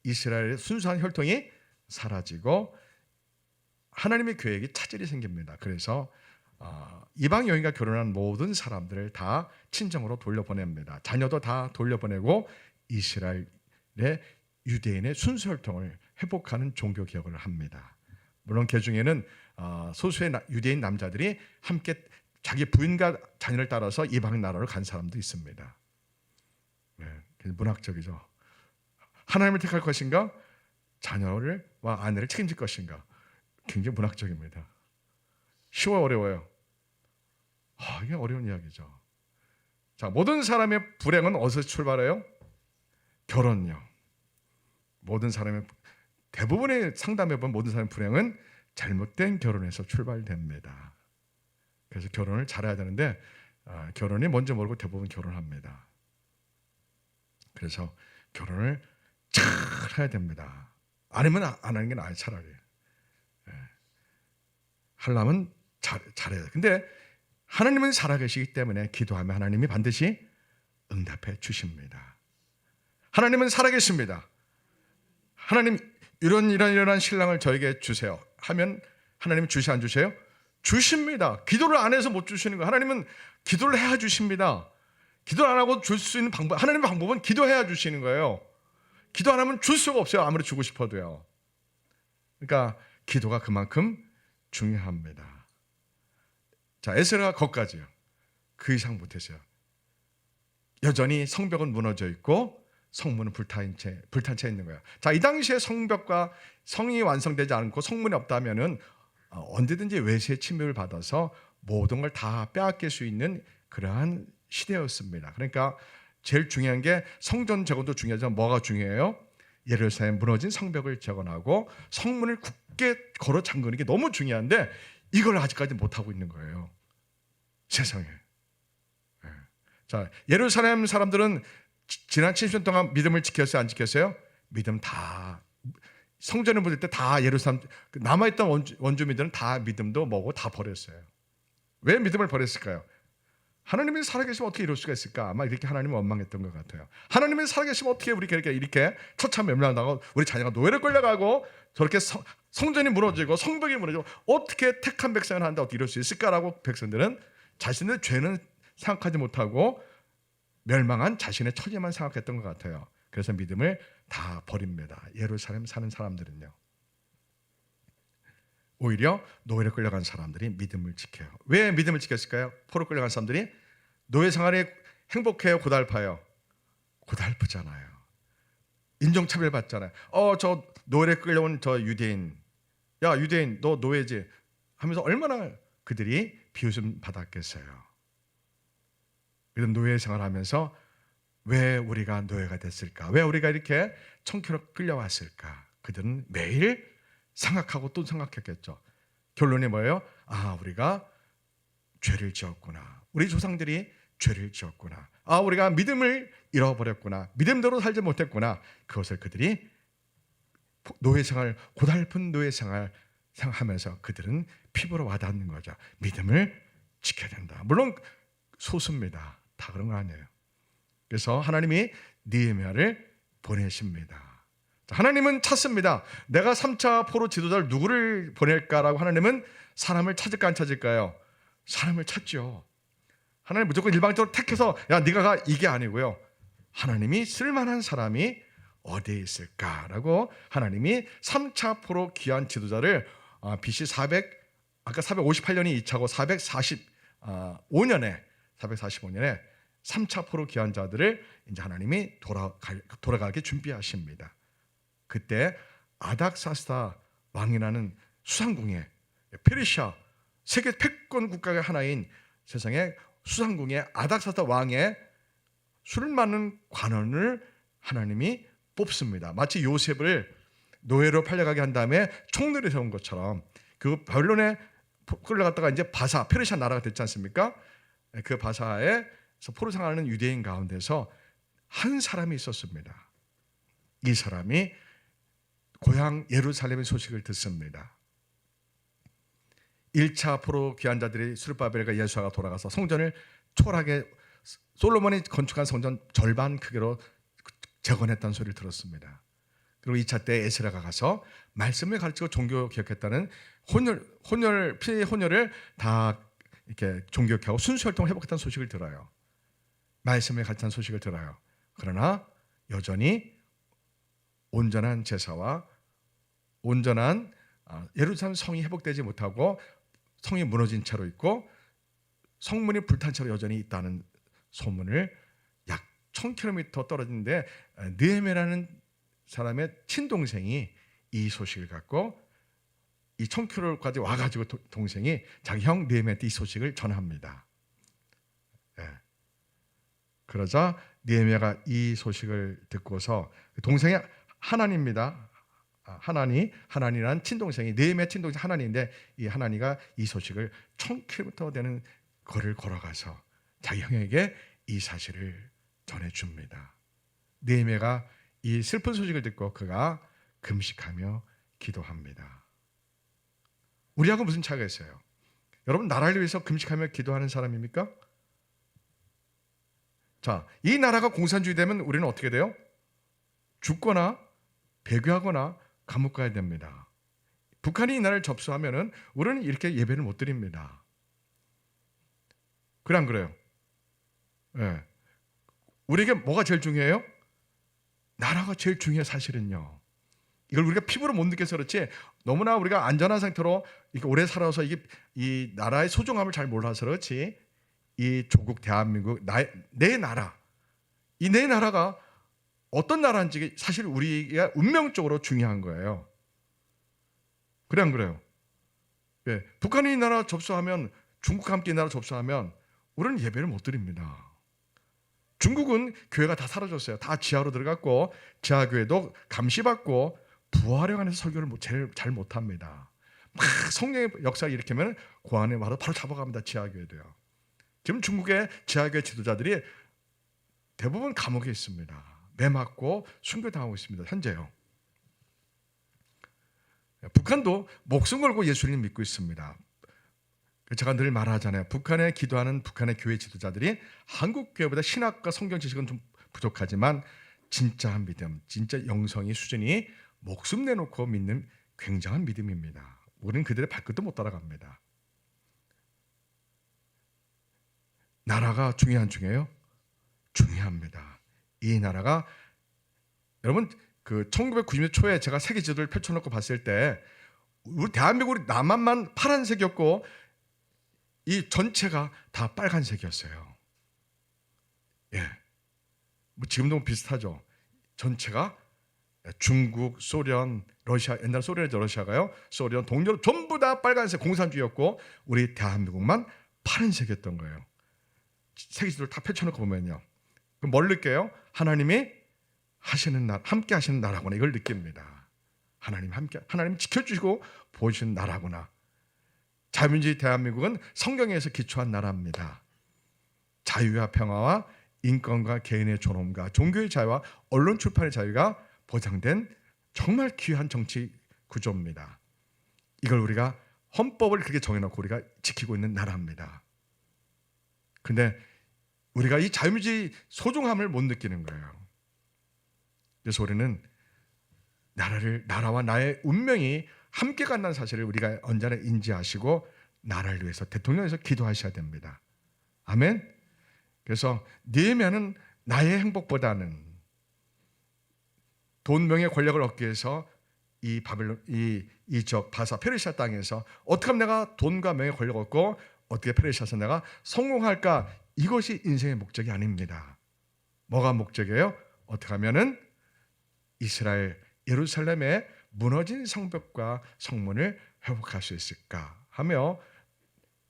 이스라엘의 순수한 혈통이 사라지고 하나님의 계획이 차질이 생깁니다. 그래서 이방 여인과 결혼한 모든 사람들을 다 친정으로 돌려보냅니다. 자녀도 다 돌려보내고 이스라엘의 유대인의 순수 혈통을 회복하는 종교 개혁을 합니다. 물론 그 중에는 소수의 유대인 남자들이 함께 자기 부인과 자녀를 따라서 이방 나라로 간 사람도 있습니다. 문학적이죠. 하나님을 택할 것인가? 자녀와 아내를 책임질 것인가? 굉장히 문학적입니다. 쉬워요, 어려워요? 이게 어려운 이야기죠. 자, 모든 사람의 불행은 어디서 출발해요? 결혼요. 모든 사람의 대부분의 상담해본 모든 사람의 불행은 잘못된 결혼에서 출발됩니다. 그래서 결혼을 잘해야 되는데 결혼이 뭔지 모르고 대부분 결혼합니다. 그래서 결혼을 잘 해야 됩니다. 아니면 안 하는 게 나아요. 차라리. 하려면 잘해야 돼요. 근데 하나님은 살아계시기 때문에 기도하면 하나님이 반드시 응답해 주십니다. 하나님은 살아계십니다. 하나님 이런 신랑을 저에게 주세요 하면 하나님은 주시 안 주세요? 주십니다. 기도를 안 해서 못 주시는 거예요. 하나님은 기도를 해야 주십니다. 기도 안 하고 줄 수 있는 방법, 하나님의 방법은 기도해야 주시는 거예요. 기도 안 하면 줄 수가 없어요. 아무리 주고 싶어도요. 그러니까 기도가 그만큼 중요합니다. 자, 에스라가 거기까지요. 그 이상 못했어요. 여전히 성벽은 무너져 있고 성문은 불탄 채 있는 거예요. 자, 이 당시에 성벽과 성이 완성되지 않고 성문이 없다면은 언제든지 외세의 침입을 받아서 모든 걸 다 빼앗길 수 있는 그러한 시대였습니다. 그러니까 제일 중요한 게 성전 재건도 중요하지만 뭐가 중요해요? 예루살렘 무너진 성벽을 재건하고 성문을 굳게 걸어 잠그는 게 너무 중요한데 이걸 아직까지 못하고 있는 거예요. 세상에. 자, 예루살렘 사람들은 지난 70년 동안 믿음을 지켰어요? 안 지켰어요? 믿음 다, 성전을 부술 때 다 예루살렘 남아있던 원주민들은 다 믿음도 뭐고 다 버렸어요. 왜 믿음을 버렸을까요? 하나님이 살아계시면 어떻게 이럴 수가 있을까? 아마 이렇게 하나님을 원망했던 것 같아요. 하나님이 살아계시면 어떻게 우리 이렇게 처참멸망당하고 우리 자녀가 노예를 끌려가고 저렇게 성전이 무너지고 성벽이 무너지고 어떻게 택한 백성을 하는데 어떻게 이럴 수 있을까라고 백성들은 자신의 죄는 생각하지 못하고 멸망한 자신의 처지만 생각했던 것 같아요. 그래서 믿음을 다 버립니다. 예루살렘 사는 사람들은요. 오히려 노예로 끌려간 사람들이 믿음을 지켜요. 왜 믿음을 지켰을까요? 포로 끌려간 사람들이 노예 생활이 행복해요? 고달파요? 고달프잖아요. 인종차별 받잖아요. 저 노예로 끌려온 저 유대인, 야 유대인 너 노예지 하면서 얼마나 그들이 비웃음 받았겠어요. 그런 노예 생활하면서 왜 우리가 노예가 됐을까? 왜 우리가 이렇게 청교로 끌려왔을까? 그들은 매일 생각하고 또 생각했겠죠. 결론이 뭐예요? 우리가 죄를 지었구나. 우리 조상들이 죄를 지었구나. 우리가 믿음을 잃어버렸구나. 믿음대로 살지 못했구나. 그것을 그들이 노예생활, 고달픈 노예생활 생각하면서 그들은 피부로 와닿는 거죠. 믿음을 지켜야 된다. 물론 소수입니다. 다 그런 거 아니에요. 그래서 하나님이 느헤미야를 보내십니다. 하나님은 찾습니다. 내가 3차 포로 지도자를 누구를 보낼까라고 하나님은 사람을 찾을까 안 찾을까요? 사람을 찾죠. 하나님 무조건 일방적으로 택해서 야 네가 가 이게 아니고요. 하나님이 쓸만한 사람이 어디에 있을까라고 하나님이 3차 포로 귀한 지도자를 BC 400 아까 458년이 2차고 445년에 3차 포로 귀한 자들을 이제 하나님이 돌아가게 준비하십니다. 그때 아닥사스다 왕이라는 수상궁에 페르시아 세계 패권 국가의 하나인 세상의 수상궁에 아닥사스다 왕의 술 많은 관원을 하나님이 뽑습니다. 마치 요셉을 노예로 팔려가게 한 다음에 총리를 세운 것처럼 그 바빌론에 끌려갔다가 이제 바사 페르시아 나라가 됐지 않습니까? 그 바사에서 포로 생활하는 유대인 가운데서 한 사람이 있었습니다. 이 사람이 고향 예루살렘의 소식을 듣습니다. 1차 포로 귀한 자들이 스룹바벨과 예수아가 돌아가서 성전을 초월하게 솔로몬이 건축한 성전 절반 크기로 재건했다는 소리를 들었습니다. 그리고 2차 때 에스라가 가서 말씀을 가르치고 종교 개혁했다는 피의 혼혈을 다 이렇게 종교 개혁하고 순수 활동을 회복했다는 소식을 들어요. 말씀을 가르치는 소식을 들어요. 그러나 여전히 온전한 제사와 온전한 예루살렘 성이 회복되지 못하고 성이 무너진 채로 있고 성문이 불탄 채로 여전히 있다는 소문을 약 1000km 떨어진데 느헤미야라는 사람의 친동생이 이 소식을 갖고 이 1000km까지 와가지고 동생이 자기 형 느헤미야한테 이 소식을 전합니다. 그러자 느헤미야가 이 소식을 듣고서 동생이 하나니입니다. 하나니라는 친동생이 느헤미야 친동생 하나니인데 이 하나니가 이 소식을 1000km 되는 거리를 걸어가서 자기 형에게 이 사실을 전해줍니다. 느헤미야가 이 슬픈 소식을 듣고 그가 금식하며 기도합니다. 우리하고 무슨 차이가 있어요? 여러분 나라를 위해서 금식하며 기도하는 사람입니까? 자, 이 나라가 공산주의 되면 우리는 어떻게 돼요? 죽거나 배교하거나 감옥 가야 됩니다. 북한이 이 나라를 접수하면은 우리는 이렇게 예배를 못 드립니다. 그래 안 그래요? 예. 우리에게 뭐가 제일 중요해요? 나라가 제일 중요해 사실은요. 이걸 우리가 피부로 못 느껴서 그렇지 너무나 우리가 안전한 상태로 이렇게 오래 살아서 이게 이 나라의 소중함을 잘 몰라서 그렇지 이 조국 대한민국 내 나라 이 내 나라가 어떤 나라인지 사실 우리가 운명적으로 중요한 거예요. 그래 안 그래요? 예. 북한이 이 나라 접수하면 중국과 함께 이 나라 접수하면 우리는 예배를 못 드립니다. 중국은 교회가 다 사라졌어요. 다 지하로 들어갔고 지하교회도 감시받고 부활에 설교를 제일 잘 못합니다. 막 성령의 역사를 일으키면 고안에 와서 바로 잡아갑니다. 지하교회도요. 지금 중국의 지하교회 지도자들이 대부분 감옥에 있습니다. 매 맞고 순교당하고 있습니다. 현재요. 북한도 목숨 걸고 예수님 믿고 있습니다. 제가 늘 말하잖아요. 북한에 기도하는 북한의 교회 지도자들이 한국 교회보다 신학과 성경 지식은 좀 부족하지만 진짜 믿음, 진짜 영성의 수준이 목숨 내놓고 믿는 굉장한 믿음입니다. 우리는 그들의 발끝도 못 따라갑니다. 나라가 중요해요? 중요합니다. 이 나라가 여러분 그 1990년 초에 제가 세계 지도를 펼쳐놓고 봤을 때 우리 대한민국 남한만 파란색이었고 이 전체가 다 빨간색이었어요. 예, 뭐 지금도 비슷하죠. 전체가 중국, 소련, 러시아, 옛날 소련이죠. 러시아가요. 소련, 동유럽 전부 다 빨간색 공산주의였고 우리 대한민국만 파란색이었던 거예요. 세계 지도를 다 펼쳐놓고 보면요. 그럼 뭘 느껴요? 하나님이 하시는 나, 함께 하시는 나라구나 이걸 느낍니다. 하나님 지켜주시고 보여주시는 나라구나. 자유민주주의 대한민국은 성경에서 기초한 나라입니다. 자유와 평화와 인권과 개인의 존엄과 종교의 자유와 언론 출판의 자유가 보장된 정말 귀한 정치 구조입니다. 이걸 우리가 헌법을 그렇게 정해놓고 우리가 지키고 있는 나라입니다. 근데 우리가 이 자유민주주의 소중함을 못 느끼는 거예요. 그래서 우리는 나라와 나의 운명이 함께 간다는 사실을 우리가 언제나 인지하시고 나라를 위해서 대통령에서 기도하셔야 됩니다. 아멘. 그래서 느헤미야는 나의 행복보다는 돈, 명예, 권력을 얻기 위해서 이 바벨론, 이적 바사 페르시아 땅에서 어떻게 하면 내가 돈과 명예, 권력을 얻고 어떻게 페르시아에서 내가 성공할까? 이것이 인생의 목적이 아닙니다. 뭐가 목적이에요? 어떻게 하면은 이스라엘 예루살렘의 무너진 성벽과 성문을 회복할 수 있을까 하며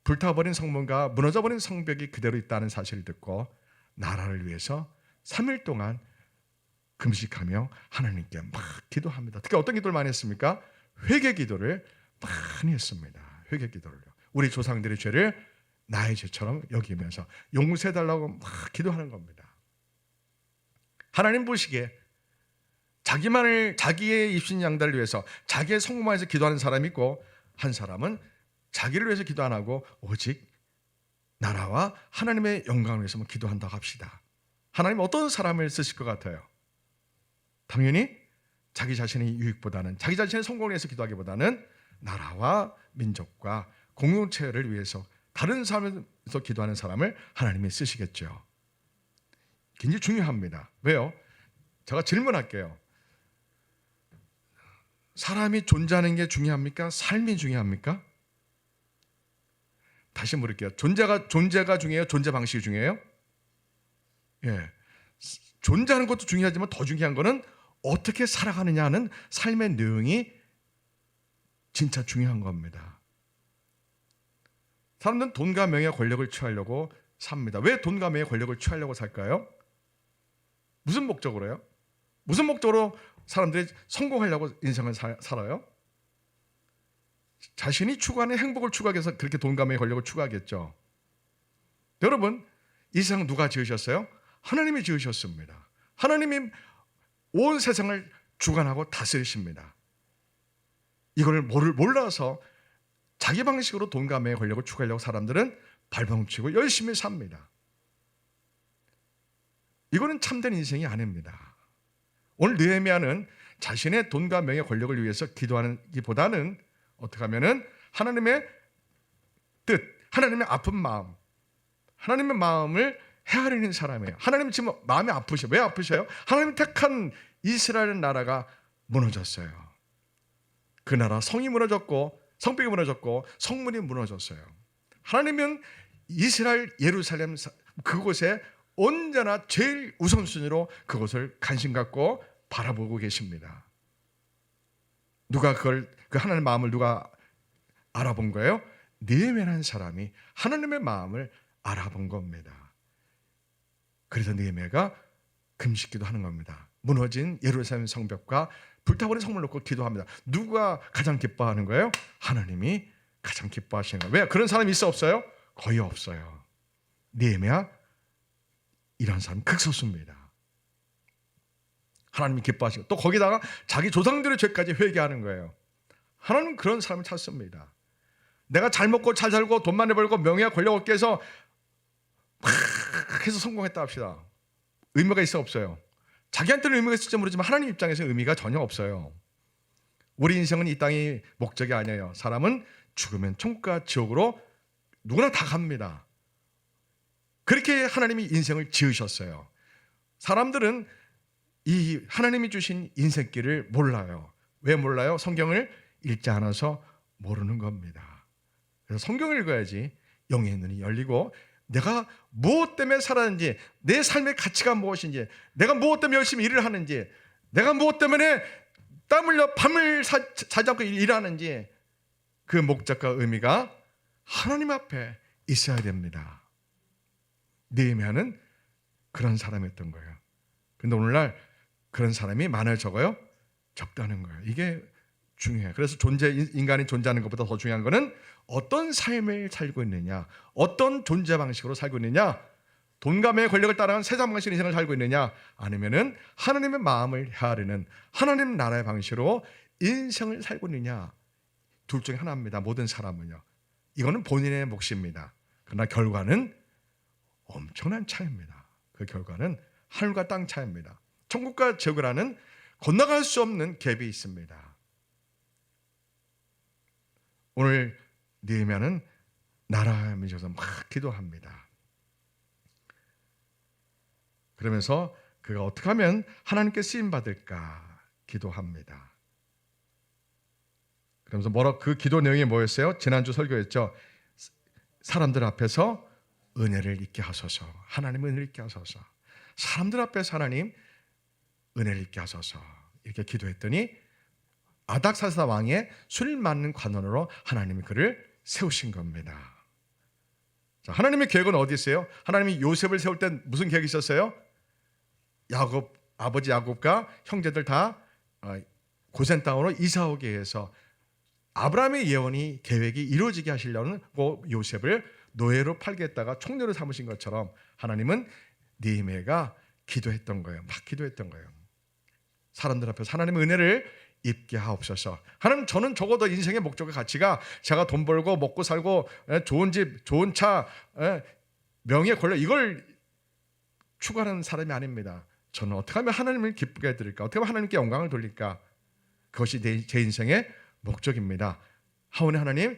불타버린 성문과 무너져버린 성벽이 그대로 있다는 사실을 듣고 나라를 위해서 3일 동안 금식하며 하나님께 막 기도합니다. 특히 어떤 기도를 많이 했습니까? 회개 기도를 많이 했습니다. 회개 기도를요. 우리 조상들의 죄를 나의 죄처럼 여기면서 용서해달라고 막 기도하는 겁니다. 하나님 보시기에 자기의 입신양달을 위해서 자기의 성공만 해서 기도하는 사람이 있고 한 사람은 자기를 위해서 기도 안 하고 오직 나라와 하나님의 영광을 위해서만 기도한다고 합시다. 하나님 어떤 사람을 쓰실 것 같아요? 당연히 자기 자신의 유익보다는 자기 자신의 성공을 위해서 기도하기보다는 나라와 민족과 공동체를 위해서 다른 사람에서 기도하는 사람을 하나님이 쓰시겠죠. 굉장히 중요합니다. 왜요? 제가 질문할게요. 사람이 존재하는 게 중요합니까? 삶이 중요합니까? 다시 물을게요. 존재가 중요해요? 존재 방식이 중요해요? 예. 존재하는 것도 중요하지만 더 중요한 거는 어떻게 살아가느냐는 삶의 내용이 진짜 중요한 겁니다. 사람들은 돈과 명예, 권력을 취하려고 삽니다. 왜 돈과 명예, 권력을 취하려고 살까요? 무슨 목적으로요? 무슨 목적으로 사람들이 성공하려고 인생을 살아요? 자신이 추구하는 행복을 추구하기 위해서 그렇게 돈과 명예, 권력을 추구하겠죠. 여러분, 이 세상 누가 지으셨어요? 하나님이 지으셨습니다. 하나님이 온 세상을 주관하고 다스리십니다. 이걸 몰라서 자기 방식으로 돈과 명예, 권력을 추구하려고 사람들은 발버둥치고 열심히 삽니다. 이거는 참된 인생이 아닙니다. 오늘 느헤미야는 자신의 돈과 명예 권력을 위해서 기도하기보다는 어떻게 하면은 하나님의 뜻, 하나님의 아픈 마음, 하나님의 마음을 헤아리는 사람이에요. 하나님 지금 마음이 아프셔요. 왜 아프셔요? 하나님 택한 이스라엘 나라가 무너졌어요. 그 나라 성이 무너졌고 성벽이 무너졌고 성문이 무너졌어요. 하나님은 이스라엘 예루살렘 그곳에 언제나 제일 우선순위로 그것을 관심 갖고 바라보고 계십니다. 누가 그 하나님의 마음을 누가 알아본 거예요? 느헤미야라는 사람이 하나님의 마음을 알아본 겁니다. 그래서 느헤미야가 금식기도 하는 겁니다. 무너진 예루살렘 성벽과 불타버린 성문을 놓고 기도합니다. 누가 가장 기뻐하는 거예요? 하나님이 가장 기뻐하시는 거예요. 왜? 그런 사람이 있어 없어요? 거의 없어요. 느헤미야 이런 사람 극소수입니다. 하나님이 기뻐하시고 또 거기다가 자기 조상들의 죄까지 회개하는 거예요. 하나님은 그런 사람을 찾습니다. 내가 잘 먹고 잘 살고 돈 많이 벌고 명예와 권력 얻게 해서 막 해서 성공했다 합시다. 의미가 있어 없어요? 자기한테는 의미가 있을지 모르지만 하나님 입장에서 의미가 전혀 없어요. 우리 인생은 이 땅이 목적이 아니에요. 사람은 죽으면 천국과 지옥으로 누구나 다 갑니다. 그렇게 하나님이 인생을 지으셨어요. 사람들은 이 하나님이 주신 인생길을 몰라요. 왜 몰라요? 성경을 읽지 않아서 모르는 겁니다. 그래서 성경을 읽어야지 영의 눈이 열리고 내가 무엇 때문에 살았는지, 내 삶의 가치가 무엇인지, 내가 무엇 때문에 열심히 일을 하는지, 내가 무엇 때문에 땀 흘려 밤을 자지 않고 일하는지 그 목적과 의미가 하나님 앞에 있어야 됩니다. 느헤미야는 그런 사람이었던 거예요. 그런데 오늘날 그런 사람이 많아요, 적어요? 적다는 거예요. 이게 중요해요. 그래서 인간이 존재하는 것보다 더 중요한 거는 어떤 삶을 살고 있느냐, 어떤 존재 방식으로 살고 있느냐, 돈과 명예 권력을 따라간 세상 방식 인생을 살고 있느냐, 아니면은 하나님의 마음을 헤아리는 하나님 나라의 방식으로 인생을 살고 있느냐, 둘 중에 하나입니다. 모든 사람은요. 이거는 본인의 몫입니다. 그러나 결과는 엄청난 차이입니다. 그 결과는 하늘과 땅 차이입니다. 천국과 지옥을 하는 건너갈 수 없는 갭이 있습니다. 오늘 느헤미야는 나라에 미쳐서 막 기도합니다. 그러면서 그가 어떻게 하면 하나님께 쓰임 받을까 기도합니다. 그러면서 그 기도 내용이 뭐였어요? 지난주 설교했죠. 사람들 앞에서 은혜를 잊게 하소서. 하나님 은혜를 잊게 하소서. 사람들 앞에서 하나님 은혜를 잊게 하소서. 이렇게 기도했더니 아닥사스다 왕의 술 맞는 관원으로 하나님이 그를 세우신 겁니다. 자, 하나님의 계획은 어디 있어요? 하나님이 요셉을 세울 때 무슨 계획이 있었어요? 아버지 야곱과 형제들 다 고센 땅으로 이사 오게 해서 아브라함의 예언이 계획이 이루어지게 하시려는 요셉을 노예로 팔겠다가 총리로 삼으신 것처럼 하나님은 느헤미야가 기도했던 거예요. 막 기도했던 거예요. 사람들 앞에서 하나님의 은혜를 입게 하옵소서. 하나님, 저는 적어도 인생의 목적의 가치가 제가 돈 벌고 먹고 살고 좋은 집, 좋은 차, 명예, 권력 이걸 추구하는 사람이 아닙니다. 저는 어떻게 하면 하나님을 기쁘게 해드릴까? 어떻게 하면 하나님께 영광을 돌릴까? 그것이 제 인생의 목적입니다. 하오니 하나님,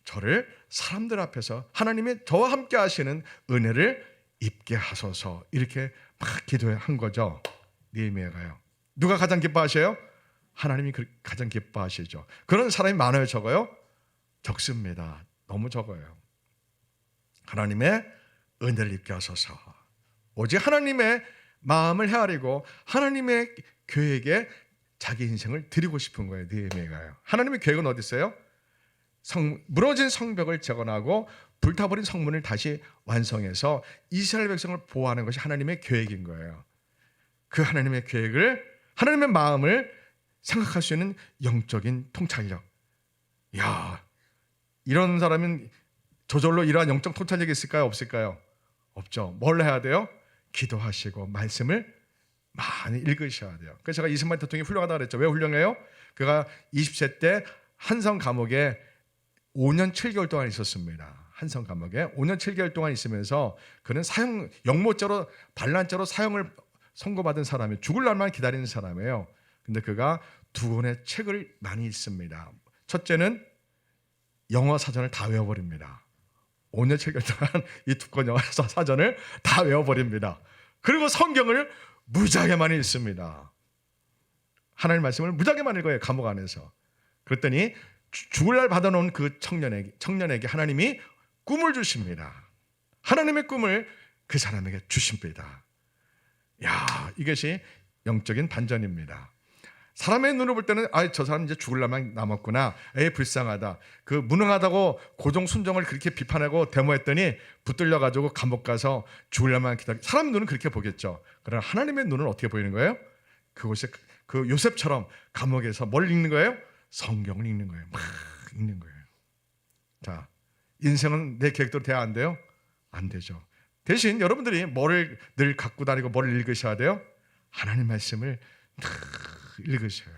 저를 사람들 앞에서 하나님의 저와 함께 하시는 은혜를 입게 하소서. 이렇게 막 기도한 거죠. 느헤미야가요. 누가 가장 기뻐하셔요? 하나님이 가장 기뻐하시죠. 그런 사람이 많아요, 적어요? 적습니다. 너무 적어요. 하나님의 은혜를 입게 하소서. 오직 하나님의 마음을 헤아리고 하나님의 계획에 자기 인생을 드리고 싶은 거예요, 느헤미야가요. 하나님의 계획은 어디 있어요? 무너진 성벽을 재건하고 불타버린 성문을 다시 완성해서 이스라엘 백성을 보호하는 것이 하나님의 계획인 거예요. 그 하나님의 계획을, 하나님의 마음을 생각할 수 있는 영적인 통찰력. 이야, 이런 사람은 저절로 이러한 영적 통찰력이 있을까요? 없을까요? 없죠. 뭘 해야 돼요? 기도하시고 말씀을 많이 읽으셔야 돼요. 그래서 제가 이승만 대통령이 훌륭하다고 그랬죠. 왜 훌륭해요? 그가 20세 때 한성 감옥에 5년 7개월 동안 있었습니다. 한성 감옥에 5년 7개월 동안 있으면서 그는 영모죄로 반란죄로 사형을 선고받은 사람이 죽을 날만 기다리는 사람이에요. 근데 그가 두 권의 책을 많이 읽습니다. 첫째는 영어 사전을 다 외워버립니다. 5년 7개월 동안 이 두 권 영어 사전을 다 외워버립니다. 그리고 성경을 무지하게 많이 읽습니다. 하나님 말씀을 무지하게 많이 읽어요, 감옥 안에서. 그랬더니 죽을 날 받아놓은 그 청년에게 하나님이 꿈을 주십니다. 하나님의 꿈을 그 사람에게 주십니다. 야, 이것이 영적인 반전입니다. 사람의 눈으로 볼 때는 저 사람 이제 죽을 날만 남았구나. 불쌍하다. 그 무능하다고 고종 순종을 그렇게 비판하고 데모했더니 붙들려 가지고 감옥 가서 죽을 날만 기다려. 사람 눈은 그렇게 보겠죠. 그러나 하나님의 눈은 어떻게 보이는 거예요? 그곳에 그 요셉처럼 감옥에서 뭘 읽는 거예요? 성경을 읽는 거예요. 막 읽는 거예요. 자, 인생은 내 계획대로 돼야 안 돼요? 안 되죠. 대신 여러분들이 뭐를 늘 갖고 다니고 뭐를 읽으셔야 돼요? 하나님 말씀을 읽으셔요.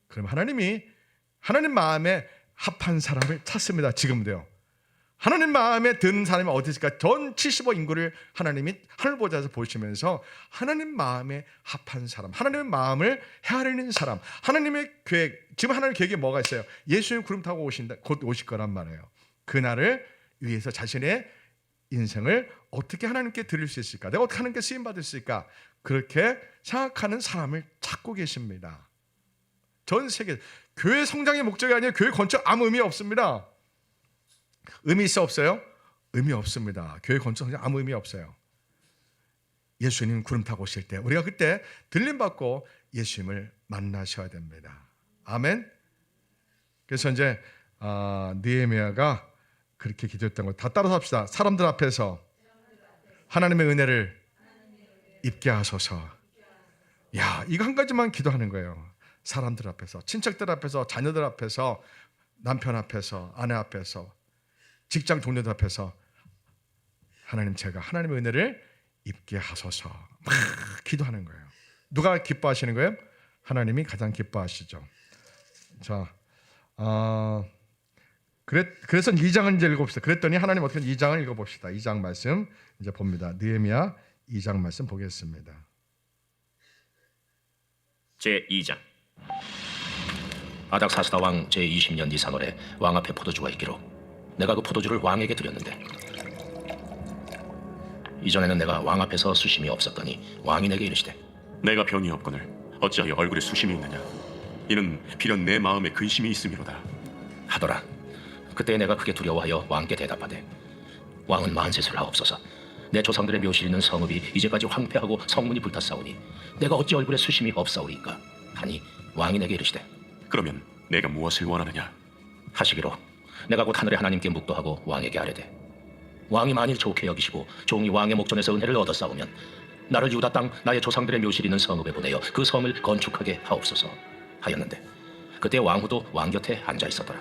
그럼 하나님이 하나님 마음에 합한 사람을 찾습니다. 지금도요. 하나님 마음에 드는 사람이 어디 있을까? 전 75 인구를 하나님이 하늘 보좌에서 보시면서 하나님 마음에 합한 사람, 하나님의 마음을 헤아리는 사람, 하나님의 계획, 지금 하나님의 계획이 뭐가 있어요? 예수님 구름 타고 오신다, 곧 오실 거란 말이에요. 그날을 위해서 자신의 인생을 어떻게 하나님께 드릴 수 있을까? 내가 어떻게 하나님께 쓰임받을 수 있을까? 그렇게 생각하는 사람을 찾고 계십니다. 전 세계 교회 성장의 목적이 아니라 교회 건축 아무 의미 없습니다. 의미 있어 없어요? 의미 없습니다. 교회 건축 성장 아무 의미 없어요. 예수님 구름 타고 오실 때 우리가 그때 들림 받고 예수님을 만나셔야 됩니다. 아멘. 그래서 이제 느헤미야가 그렇게 기도했던 거 다 따라서 합시다. 사람들 앞에서 하나님의 은혜를 입게 하소서. 야, 이거 한 가지만 기도하는 거예요. 사람들 앞에서, 친척들 앞에서, 자녀들 앞에서, 남편 앞에서, 아내 앞에서, 직장 동료들 앞에서 하나님, 제가 하나님의 은혜를 입게 하소서. 막 기도하는 거예요. 누가 기뻐하시는 거예요? 하나님이 가장 기뻐하시죠. 자, 그래서 2장을 이제 읽어봅시다. 그랬더니 하나님 어떻게 2장을 읽어봅시다. 2장 말씀 이제 봅니다. 느헤미야 2장 말씀 보겠습니다. 제2장. 아닥사스다 왕 제20년 니산월에 왕 앞에 포도주가 있기로 내가 그 포도주를 왕에게 드렸는데, 이전에는 내가 왕 앞에서 수심이 없었더니 왕이 내게 이르시되, 내가 병이 없거늘 어찌하여 얼굴에 수심이 있느냐? 이는 비련 내 마음에 근심이 있음이로다 하더라. 그때 내가 크게 두려워하여 왕께 대답하되, 왕은 만세를 하옵소서. 내 조상들의 묘실 있는 성읍이 이제까지 황폐하고 성문이 불탔사오니 내가 어찌 얼굴에 수심이 없사오리까 하니, 왕이 내게 이르시되, 그러면 내가 무엇을 원하느냐? 하시기로 내가 곧 하늘의 하나님께 묵도하고 왕에게 아뢰되, 왕이 만일 좋게 여기시고 종이 왕의 목전에서 은혜를 얻었사오면 나를 유다 땅 나의 조상들의 묘실 있는 성읍에 보내어 그 성을 건축하게 하옵소서 하였는데, 그때 왕후도 왕 곁에 앉아 있었더라.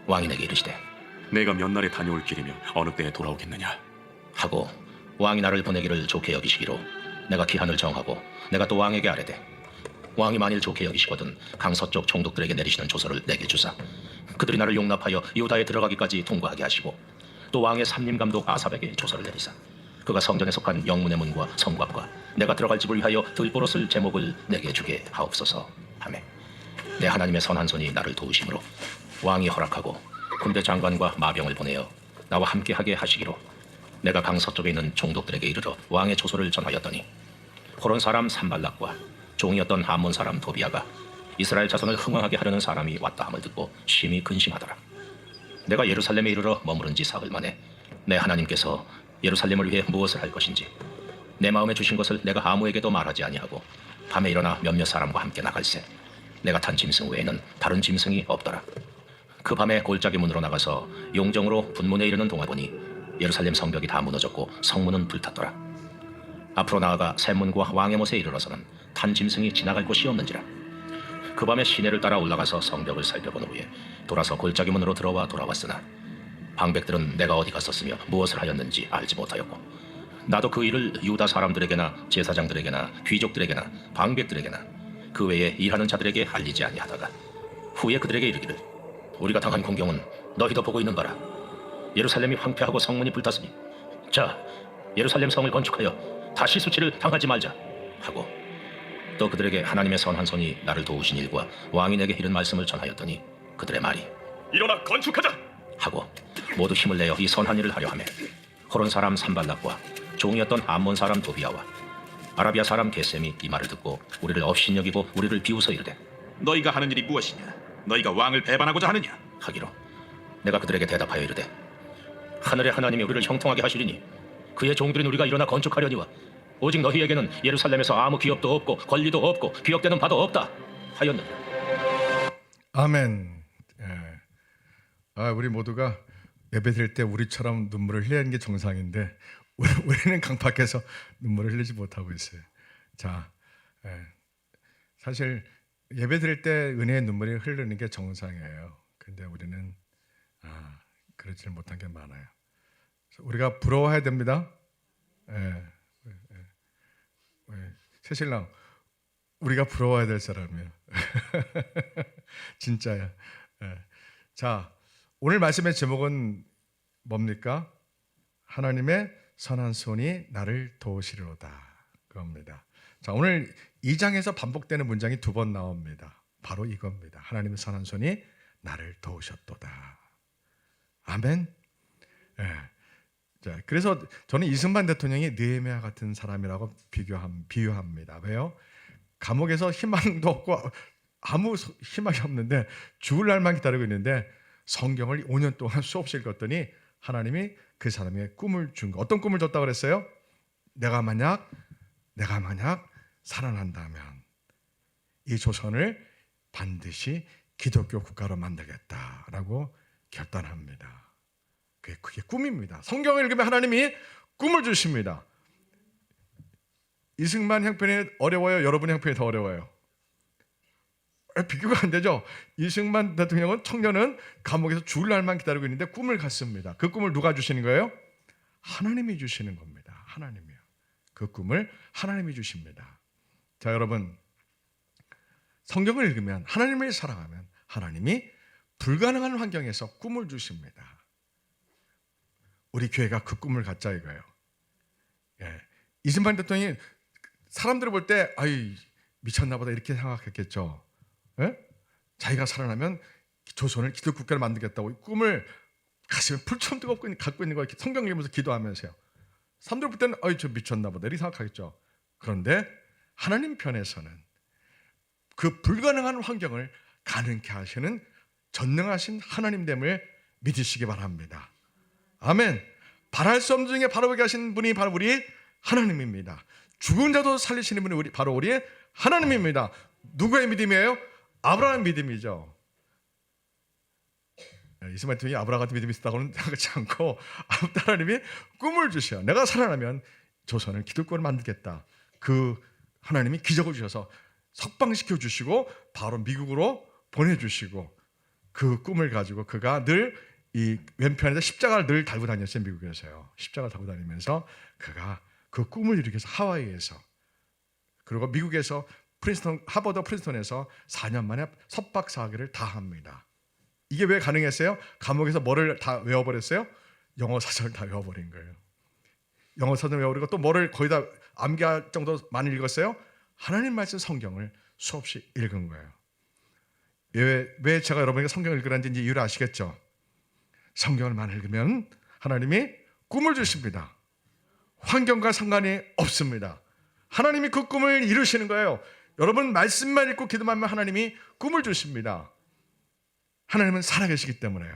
왕이 내게 이르시되, 내가 몇 날에 다녀올 길이며 어느 때에 돌아오겠느냐? 하고 왕이 나를 보내기를 좋게 여기시기로 내가 기한을 정하고 내가 또 왕에게 아뢰되, 왕이 만일 좋게 여기시거든 강서쪽 총독들에게 내리시는 조서를 내게 주사 그들이 나를 용납하여 유다에 들어가기까지 통과하게 하시고, 또 왕의 삼림감독 아삽에게 조서를 내리사 그가 성전에 속한 영문의 문과 성곽과 내가 들어갈 집을 위하여 들보로 쓸 제목을 내게 주게 하옵소서 하매, 내 하나님의 선한 손이 나를 도우심으로 왕이 허락하고 군대 장관과 마병을 보내어 나와 함께하게 하시기로 내가 강서쪽에 있는 총독들에게 이르러 왕의 조서를 전하였더니, 호론 사람 산발락과 종이었던 아몬 사람 도비아가 이스라엘 자손을 흥왕하게 하려는 사람이 왔다 함을 듣고 심히 근심하더라. 내가 예루살렘에 이르러 머무른 지 사흘 만에 내 하나님께서 예루살렘을 위해 무엇을 할 것인지 내 마음에 주신 것을 내가 아무에게도 말하지 아니하고 밤에 일어나 몇몇 사람과 함께 나갈새 내가 탄 짐승 외에는 다른 짐승이 없더라. 그 밤에 골짜기 문으로 나가서 용정으로 분문에 이르는 동안 보니 예루살렘 성벽이 다 무너졌고 성문은 불탔더라. 앞으로 나아가 샘문과 왕의 못에 이르러서는 탄 짐승이 지나갈 곳이 없는지라. 그 밤에 시내를 따라 올라가서 성벽을 살펴본 후에 돌아서 골짜기 문으로 들어와 돌아왔으나 방백들은 내가 어디 갔었으며 무엇을 하였는지 알지 못하였고, 나도 그 일을 유다 사람들에게나 제사장들에게나 귀족들에게나 방백들에게나 그 외에 일하는 자들에게 알리지 아니하다가 후에 그들에게 이르기를, 우리가 당한 공경은 너희도 보고 있는 바라. 예루살렘이 황폐하고 성문이 불탔으니 자, 예루살렘 성을 건축하여 다시 수치를 당하지 말자 하고, 또 그들에게 하나님의 선한 손이 나를 도우신 일과 왕이 내게 이른 말씀을 전하였더니 그들의 말이 일어나 건축하자. 하고 모두 힘을 내어 이 선한 일을 하려 하며 호론 사람 산발락과 종이었던 암몬 사람 도비아와 아라비아 사람 게셈이 이 말을 듣고 우리를 업신여기고 우리를 비웃어 이르되 너희가 하는 일이 무엇이냐? 너희가 왕을 배반하고자 하느냐? 하기로 내가 그들에게 대답하여 이르되 하늘의 하나님이 우리를 형통하게 하시리니 그의 종들인 우리가 일어나 건축하려니와 오직 너희에게는 예루살렘에서 아무 기업도 없고 권리도 없고 기억되는 바도 없다 하였느니라. 아멘. 예. 우리 모두가 예배 드릴 때 우리처럼 눈물을 흘려야 하는 게 정상인데 우리는 강팍해서 눈물을 흘리지 못하고 있어요. 자, 사실 예배 드릴 때 은혜의 눈물이 흐르는 게 정상이에요. 근데 우리는 그러지 못한 게 많아요. 우리가 부러워해야 됩니다. 새신랑, 우리가 부러워해야 될 사람이에요. 진짜야. 자, 오늘 말씀의 제목은 뭡니까? 하나님의 선한 손이 나를 도우시리로다. 그겁니다. 자, 오늘 2장에서 반복되는 문장이 2번 나옵니다. 바로 이겁니다. 하나님의 선한 손이 나를 도우셨도다. 아멘. 자, 그래서 저는 이승만 대통령이 느헤미야 같은 사람이라고 비유합니다. 왜요? 감옥에서 희망도 없고 아무 희망이 없는데 죽을 날만 기다리고 있는데 성경을 5년 동안 수없이 읽었더니 하나님이 그 사람에게 꿈을 준 거. 어떤 꿈을 줬다고 그랬어요? 내가 만약 살아난다면 이 조선을 반드시 기독교 국가로 만들겠다라고 결단합니다. 그게 꿈입니다. 성경을 읽으면 하나님이 꿈을 주십니다. 이승만 형편이 어려워요? 여러분의 형편이 더 어려워요? 비교가 안 되죠. 이승만 대통령은 청년은 감옥에서 죽을 날만 기다리고 있는데 꿈을 갖습니다. 그 꿈을 누가 주시는 거예요? 하나님이 주시는 겁니다. 하나님이요. 그 꿈을 하나님이 주십니다. 자, 여러분, 성경을 읽으면 하나님을 사랑하면 하나님이 불가능한 환경에서 꿈을 주십니다. 우리 교회가 그 꿈을 갖자 이거예요. 이승만 대통령이 사람들을 볼 때 아이 미쳤나 보다 이렇게 생각했겠죠. 자기가 살아나면 조선을 기독 국가를 만들겠다고 꿈을 가슴에 불처럼 뜨겁고 갖고 있는 거 이렇게 성경 읽으면서 기도하면서요. 사람들 볼 때는 아이 저 미쳤나 보다 이렇게 생각하겠죠. 그런데 하나님 편에서는 그 불가능한 환경을 가능케 하시는 전능하신 하나님됨을 믿으시기 바랍니다. 아멘. 바랄 수 없는 중에 바라보게 하신 분이 바로 우리 하나님입니다. 죽은 자도 살리시는 분이 바로 우리 하나님입니다. 누구의 믿음이에요? 아브라함의 믿음이죠. 이스마엘 대통령이 아브라함 같은 믿음이 있었다고는 생각하지 않고 하나님이 꿈을 주셔. 내가 살아나면 조선을 기독교를 만들겠다. 그 하나님이 기적을 주셔서 석방시켜 주시고 바로 미국으로 보내주시고 그 꿈을 가지고 그가 늘 이 왼편에서 십자가를 늘 달고 다녔어요. 미국에서요. 십자가를 달고 다니면서 그가 그 꿈을 이루기 위해서 하와이에서 그리고 미국에서 하버드 프린스턴에서 4년 만에 석박 사학위를 다 합니다. 이게 왜 가능했어요? 감옥에서 뭐를 다 외워버렸어요? 영어 사전을 다 외워버린 거예요. 영어 사전 외워버리고 또 뭐를 거의 다 암기할 정도 많이 읽었어요? 하나님 말씀 성경을 수없이 읽은 거예요. 왜 제가 여러분에게 성경을 읽으라는지 이제 이유를 아시겠죠? 성경을 많이 읽으면 하나님이 꿈을 주십니다. 환경과 상관이 없습니다. 하나님이 그 꿈을 이루시는 거예요. 여러분 말씀만 읽고 기도만 하면 하나님이 꿈을 주십니다. 하나님은 살아계시기 때문에요.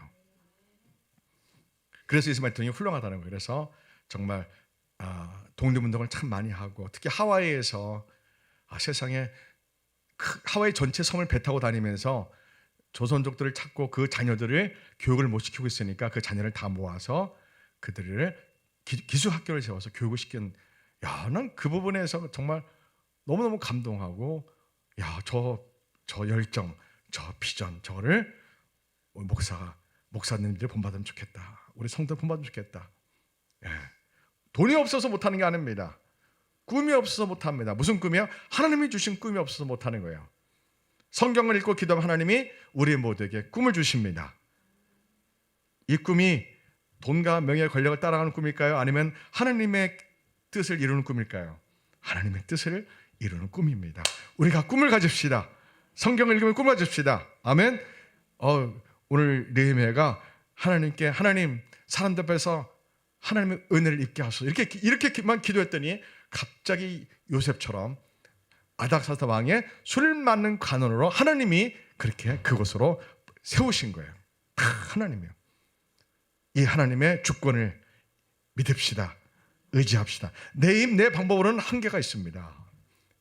그래서 이스마엘 대통령이 훌륭하다는 거예요. 그래서 정말 독립운동을 참 많이 하고 특히 하와이에서 세상에 하와이 전체 섬을 배 타고 다니면서 조선족들을 찾고 그 자녀들을 교육을 못 시키고 있으니까 그 자녀를 다 모아서 그들을 기숙학교를 세워서 교육을 시킨. 난 그 부분에서 정말 너무너무 감동하고 저 열정, 저 비전 저거를 목사님들이 본받으면 좋겠다. 우리 성도 본받으면 좋겠다. 돈이 없어서 못하는 게 아닙니다. 꿈이 없어서 못합니다. 무슨 꿈이요? 하나님이 주신 꿈이 없어서 못하는 거예요. 성경을 읽고 기도하면 하나님이 우리 모두에게 꿈을 주십니다. 이 꿈이 돈과 명예, 권력을 따라가는 꿈일까요? 아니면 하나님의 뜻을 이루는 꿈일까요? 하나님의 뜻을 이루는 꿈입니다. 우리가 꿈을 가집시다. 성경을 읽으면 꿈을 가집시다. 아멘. 오늘 느헤미야가 하나님께 하나님 사람들 앞에서 하나님의 은혜를 입게 하소서 이렇게만 기도했더니 갑자기 요셉처럼 아닥사스다 왕의 술 맞는 관원으로 하나님이 그렇게 그곳으로 세우신 거예요. 다 하나님이요. 이 하나님의 주권을 믿읍시다. 의지합시다. 내 입, 내 방법으로는 한계가 있습니다.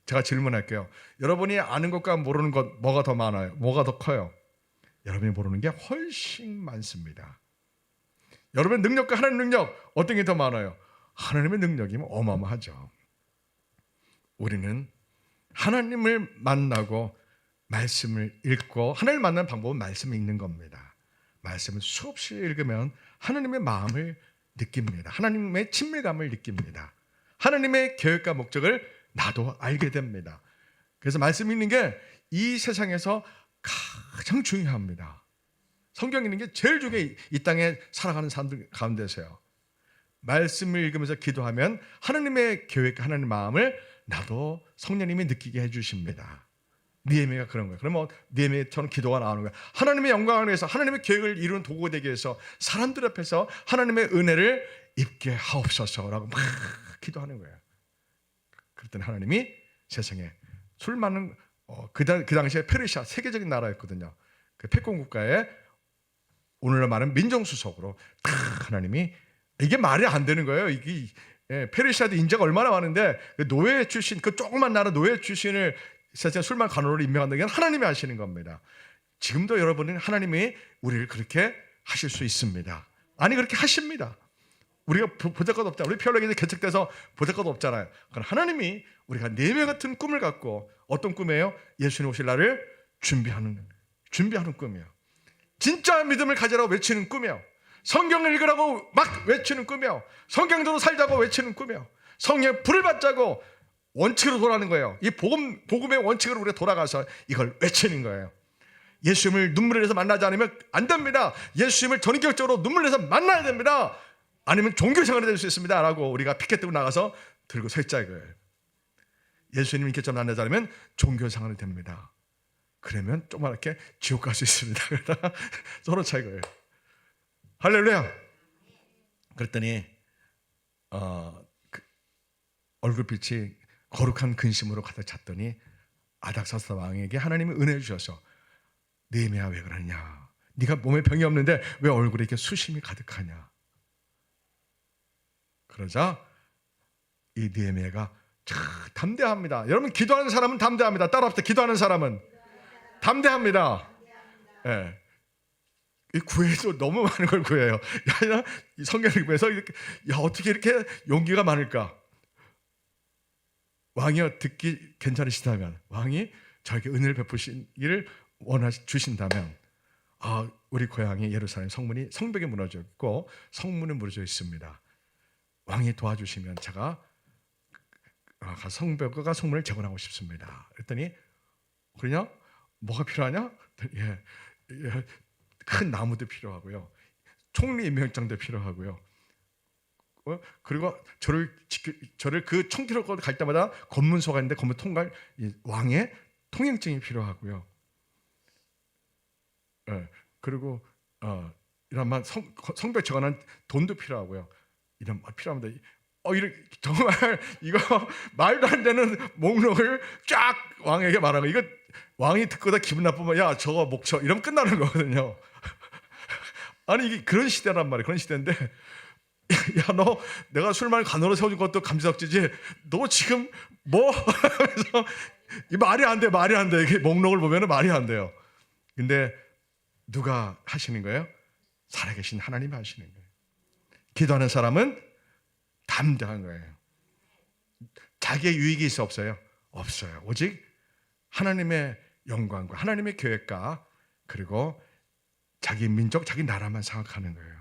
제가 질문할게요. 여러분이 아는 것과 모르는 것 뭐가 더 많아요? 뭐가 더 커요? 여러분이 모르는 게 훨씬 많습니다. 여러분의 능력과 하나님의 능력 어떤 게 더 많아요? 하나님의 능력이 어마어마하죠. 우리는 하나님을 만나고 말씀을 읽고 하나님을 만나는 방법은 말씀을 읽는 겁니다. 말씀을 수없이 읽으면 하나님의 마음을 느낍니다. 하나님의 친밀감을 느낍니다. 하나님의 계획과 목적을 나도 알게 됩니다. 그래서 말씀 읽는 게 이 세상에서 가장 중요합니다. 성경 읽는 게 제일 중요해. 이 땅에 살아가는 사람들 가운데서요. 말씀을 읽으면서 기도하면 하나님의 계획과 하나님의 마음을 나도 성령님이 느끼게 해주십니다. 느헤미야가 그런 거예요. 그러면 느헤미야처럼 기도가 나오는 거예요. 하나님의 영광을 위해서 하나님의 계획을 이루는 도구가 되기 위해서 사람들 앞에서 하나님의 은혜를 입게 하옵소서라고 막 기도하는 거예요. 그랬더니 하나님이 세상에 술 많은 그 당시에 페르시아 세계적인 나라였거든요. 그 패권 국가에 오늘날 말하는 민정수석으로 다 하나님이 이게 말이 안 되는 거예요. 이게 페르시아도 인재가 얼마나 많은데 그 노예 출신 그 조그만 나라 노예 출신을 세상 술만 간호를 임명한다는 게 하나님이 하시는 겁니다. 지금도 여러분은 하나님이 우리를 그렇게 하실 수 있습니다. 아니 그렇게 하십니다. 우리가 보잘것 없잖아요. 우리 피올레기에 개척돼서 보잘것 없잖아요. 그러나 하나님이 우리가 느헤미야 같은 꿈을 갖고 어떤 꿈이에요? 예수님 오실 날을 준비하는 꿈이에요. 진짜 믿음을 가지라고 외치는 꿈이에요. 성경을 읽으라고 막 외치는 꿈이에요. 성경대로 살자고 외치는 꿈이에요. 성령의 불을 받자고 원칙으로 돌아가는 거예요. 이 복음의 원칙으로 우리가 돌아가서 이걸 외치는 거예요. 예수님을 눈물을 내서 만나지 않으면 안 됩니다. 예수님을 전격적으로 눈물을 내서 만나야 됩니다. 아니면 종교생활이 될 수 있습니다 라고 우리가 피켓 들고 나가서 들고 서 있자 이거예요. 예수님 이렇게 만나지 않으면 종교생활이 됩니다. 그러면 조그맣게 지옥 갈 수 있습니다. 서로 차 이거예요. 할렐루야. 그랬더니 얼굴빛이 거룩한 근심으로 가득 찼더니 아닥사스다 왕에게 하나님이 은혜 주셔서 느헤미야 왜 그러냐? 네가 몸에 병이 없는데 왜 얼굴에 이렇게 수심이 가득하냐? 그러자 이 느헤미야가 참 담대합니다. 여러분 기도하는 사람은 담대합니다. 따라합시다. 기도하는 사람은 담대합니다. 예. 이 구해도 너무 많은 걸 구해요. 야, 이 성경을 읽으면서 어떻게 이렇게 용기가 많을까? 왕이여 듣기 괜찮으시다면 왕이 저에게 은혜를 베푸시기를 주신다면 우리 고향이 예루살렘 성벽이 무너져 있고 성문은 무너져 있습니다. 왕이 도와주시면 제가 성벽과 성문을 재건하고 싶습니다. 그랬더니 그러냐? 뭐가 필요하냐? 큰 나무도 필요하고요. 총리 임명장도 필요하고요. 그리고 저를 그 청기로 갈 때마다 검문소가 있는데 검문 통과할 왕의 통행증이 필요하고요. 그리고 이런 성벽 재건한 돈도 필요하고요. 이런 필요합니다. 정말 이거 말도 안 되는 목록을 쫙 왕에게 말하고 이거 왕이 듣고다 기분 나쁘면 야 저거 목쳐 이러면 끝나는 거거든요. 아니 이게 그런 시대란 말이에요. 그런 시대인데 야 너 내가 술만 간호로 세워준 것도 감지덕지지 너 지금 뭐 하면서 이 말이 안 돼. 이게 목록을 보면 말이 안 돼요. 근데 누가 하시는 거예요? 살아계신 하나님이 하시는 거예요. 기도하는 사람은 담대한 거예요. 자기의 유익이 있어 없어요? 없어요. 오직 하나님의 영광과 하나님의 계획과 그리고 자기 민족, 자기 나라만 생각하는 거예요.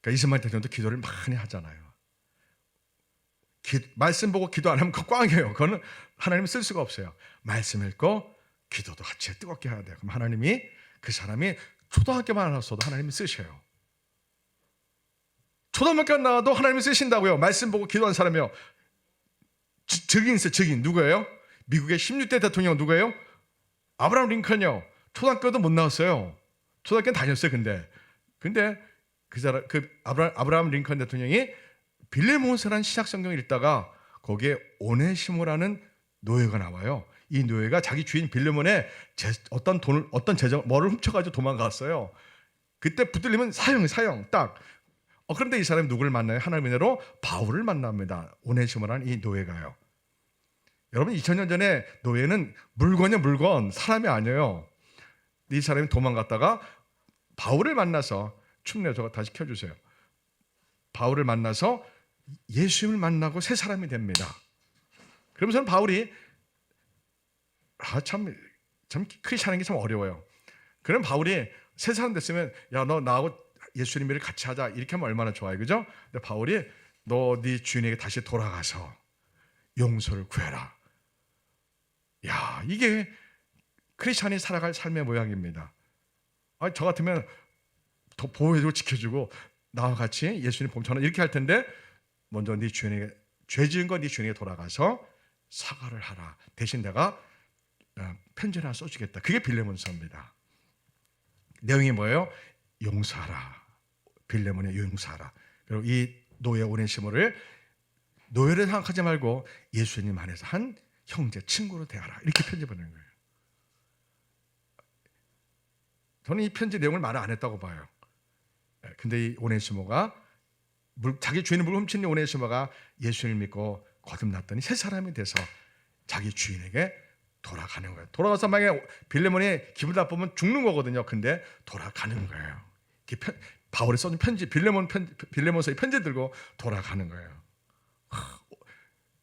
그러니까 이스마엘 대통령도 기도를 많이 하잖아요. 말씀 보고 기도 안 하면 그거 꽝이에요. 그거는 하나님을 쓸 수가 없어요. 말씀 읽고 기도도 같이 뜨겁게 해야 돼요. 그럼 하나님이 그 사람이 초등학교만 나왔어도 하나님이 쓰셔요. 초등학교 나와도 하나님이 쓰신다고요. 말씀 보고 기도한 사람이요. 적인 있어요. 적인 누구예요? 미국의 16대 대통령 누구예요? 아브라함 링컨이요. 초등학교도 못 나왔어요. 초등학교는 다녔어요. 근데 그 사람 그 아브라함 링컨 대통령이 빌레몬스라는 신약 성경을 읽다가 거기에 오네시모라는 노예가 나와요. 이 노예가 자기 주인 빌레몬의 어떤 재정 뭐를 훔쳐가지고 도망갔어요. 그때 붙들리면 사형 딱. 그런데 이 사람이 누구를 만나요? 하나님의 은혜로 바울을 만납니다. 오네시모라는 이 노예가요. 여러분 2000년 전에 노예는 물건이요 물건, 사람이 아니에요. 이 사람이 도망갔다가 바울을 만나서 춤내 저거 다시 켜주세요. 바울을 만나서 예수님을 만나고 새 사람이 됩니다. 그러면서는 바울이 참 크리스찬인 게 참 어려워요. 그럼 바울이 새 사람 됐으면 야 너 나하고 예수님 일을 같이 하자 이렇게 하면 얼마나 좋아요, 그죠? 근데 바울이 너 네 주인에게 다시 돌아가서 용서를 구해라. 야 이게 크리스찬이 살아갈 삶의 모양입니다. 저 같으면 더 보호해주고 지켜주고 나와 같이 예수님 봉천하 이렇게 할 텐데 먼저 네 주인에게 죄 지은 거 네 주인에게 돌아가서 사과를 하라. 대신 내가 편지를 하나 써주겠다. 그게 빌레몬서입니다. 내용이 뭐예요? 용서하라. 빌레몬의 용서하라. 그리고 이 노예 오네시모를 노예를 생각하지 말고 예수님 안에서 한 형제, 친구로 대하라. 이렇게 편지 보내는 거예요. 저는 이 편지 내용을 말 안 했다고 봐요. 근데 이 오네시모가 자기 주인의 물을 훔친 이 오네시모가 예수님을 믿고 거듭났더니 새 사람이 돼서 자기 주인에게 돌아가는 거예요. 돌아가서 만약에 빌레몬이 기분 나쁘면 죽는 거거든요. 근데 돌아가는 거예요. 바울이 써준 편지, 빌레몬서의 편지 들고 돌아가는 거예요.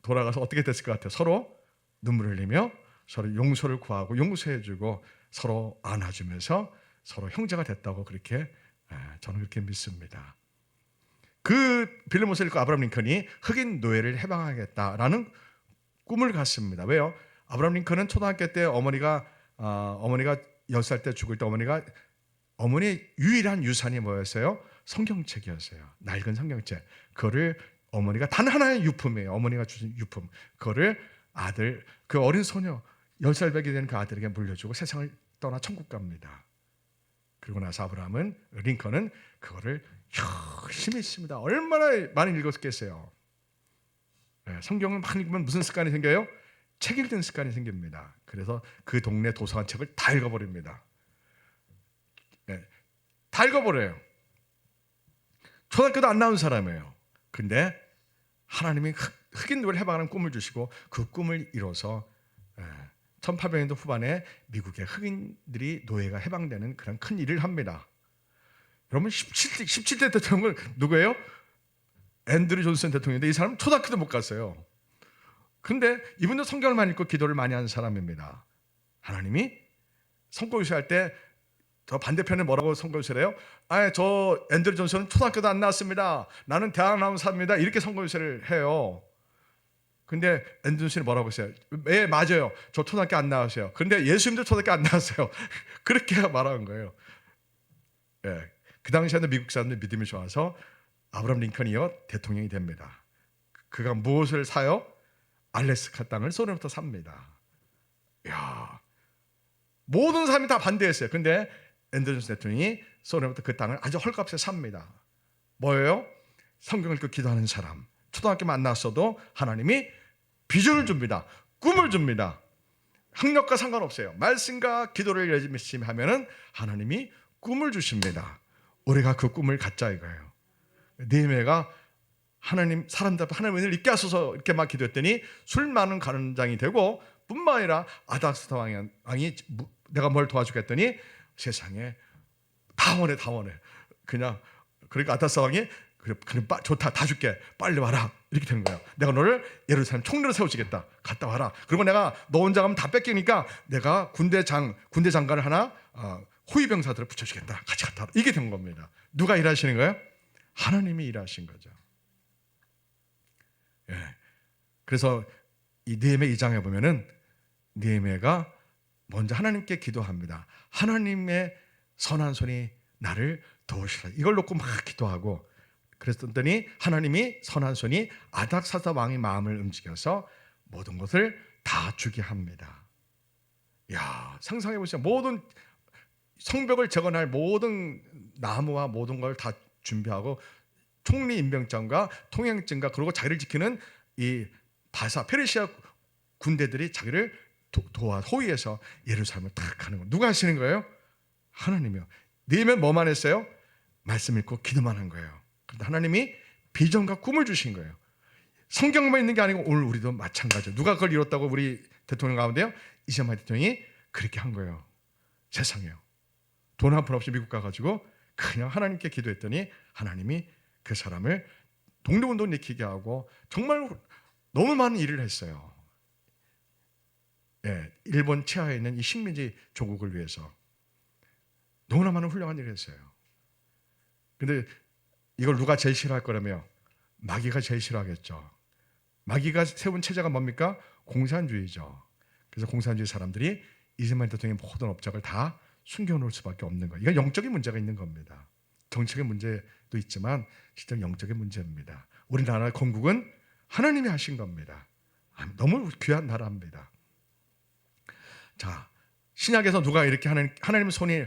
돌아가서 어떻게 됐을 것 같아요? 서로 눈물을 흘리며 서로 용서를 구하고 용서해주고 서로 안아주면서 서로 형제가 됐다고 그렇게 저는 그렇게 믿습니다. 그 빌레몬서를 읽고 아브라함 링컨이 흑인 노예를 해방하겠다라는 꿈을 갖습니다. 왜요? 아브라함 링컨은 초등학교 때 어머니가 10살 때 죽을 때 어머니의 유일한 유산이 뭐였어요? 성경책이었어요. 낡은 성경책. 그거를 어머니가 단 하나의 유품이에요. 어머니가 주신 유품. 그거를 아들, 그 어린 소녀 10살 배기 된 그 아들에게 물려주고 세상을 떠나 천국 갑니다. 그리고 나서 링컨은 그거를 열심히 읽습니다. 얼마나 많이 읽었겠어요. 성경을 많이 읽으면 무슨 습관이 생겨요? 책 읽는 습관이 생깁니다. 그래서 그 동네 도서관 책을 다 읽어버립니다. 다 읽어버려요. 초등학교도 안 나온 사람이에요. 근데 하나님이 흑인 노예를 해방하는 꿈을 주시고 그 꿈을 이뤄서 1800년도 후반에 미국의 흑인들이 노예가 해방되는 그런 큰 일을 합니다. 여러분 17대 대통령은 누구예요? 앤드류 존슨 대통령인데 이 사람은 초등학교도 못 갔어요. 근데 이분도 성경을 많이 읽고 기도를 많이 한 사람입니다. 하나님이 선거유세 할 때 저 반대편에 뭐라고 선거유세를 해요? 저 앤드류 존슨은 초등학교도 안 나왔습니다. 나는 대학 나온 사람입니다. 이렇게 선거유세를 해요. 근데 앤드류 존슨이 뭐라고 했어요? 네, 맞아요. 저 초등학교 안 나왔어요. 근데 예수님도 초등학교 안 나왔어요. 그렇게 말한 거예요. 그 당시에는 미국 사람들 믿음이 좋아서 아브라함 링컨이요 대통령이 됩니다. 그가 무엇을 사요? 알래스카 땅을 소련부터 삽니다. 이야, 모든 사람이 다 반대했어요. 근데 앤드류 존슨 대통령이 소련부터 그 땅을 아주 헐값에 삽니다. 뭐예요? 성경을 읽고 기도하는 사람. 초등학교만 안 나왔어도 하나님이 비전을 줍니다. 꿈을 줍니다. 학력과 상관없어요. 말씀과 기도를 열심히 하면은 하나님이 꿈을 주십니다. 우리가 그 꿈을 갖자 이거예요. 느헤미야가 하나님 사람들 앞에 하나님의 은혜를 잊게 하소서 이렇게 막 기도했더니 술 많은 가는장이 되고 뿐만 아니라 아닥스다 왕이 내가 뭘 도와주겠더니 세상에 다 원해 그냥 그러니까 아닥스다 왕이 그래 좋다 다 줄게 빨리 와라 이렇게 된 거예요. 내가 너를 예루살렘 총리로 세워주겠다 갔다 와라. 그리고 내가 너 혼자 가면 다 뺏기니까 내가 군대 장관을 하나 호위병사들을 붙여주겠다 같이 갔다 와라. 이게 된 겁니다. 누가 일하시는 거예요? 하나님이 일하신 거죠. 그래서 이 느헤미야 2장에 보면은 느헤미야가 먼저 하나님께 기도합니다. 하나님의 선한 손이 나를 도우시라. 이걸 놓고 막 기도하고 그랬더니 하나님이 선한 손이 아닥사다 왕의 마음을 움직여서 모든 것을 다 주게 합니다. 야, 상상해 보세요. 모든 성벽을 재건할 모든 나무와 모든 걸 다 준비하고 총리 임명장과 통행증과 그리고 자기를 지키는 이 바사 페르시아 군대들이 자기를 도와 호위해서 예루살렘을 탁 가는 거예요. 누가 하시는 거예요? 하나님이요. 느헤미야는 뭐만 했어요? 말씀 읽고 기도만 한 거예요. 그런데 하나님이 비전과 꿈을 주신 거예요. 성경만 있는 게 아니고 오늘 우리도 마찬가지예요. 누가 그걸 이뤘다고? 우리 대통령 가운데요, 이재명 대통령이 그렇게 한 거예요. 세상에요. 돈 한 푼 없이 미국 가가지고 그냥 하나님께 기도했더니 하나님이 그 사람을 독립운동 일으키게 하고 정말 너무 많은 일을 했어요. 예, 일본 치하에 있는 이 식민지 조국을 위해서 너무나 많은 훌륭한 일을 했어요. 근데 이걸 누가 제일 싫어할 거라며? 마귀가 제일 싫어하겠죠. 마귀가 세운 체제가 뭡니까? 공산주의죠. 그래서 공산주의 사람들이 이재명 대통령의 모든 업적을 다 숨겨놓을 수밖에 없는 거예요. 이건 영적인 문제가 있는 겁니다. 정책의 문제도 있지만 실제 영적인 문제입니다. 우리나라 건국은 하나님이 하신 겁니다. 너무 귀한 나라입니다. 자, 신약에서 누가 이렇게 하나님 손이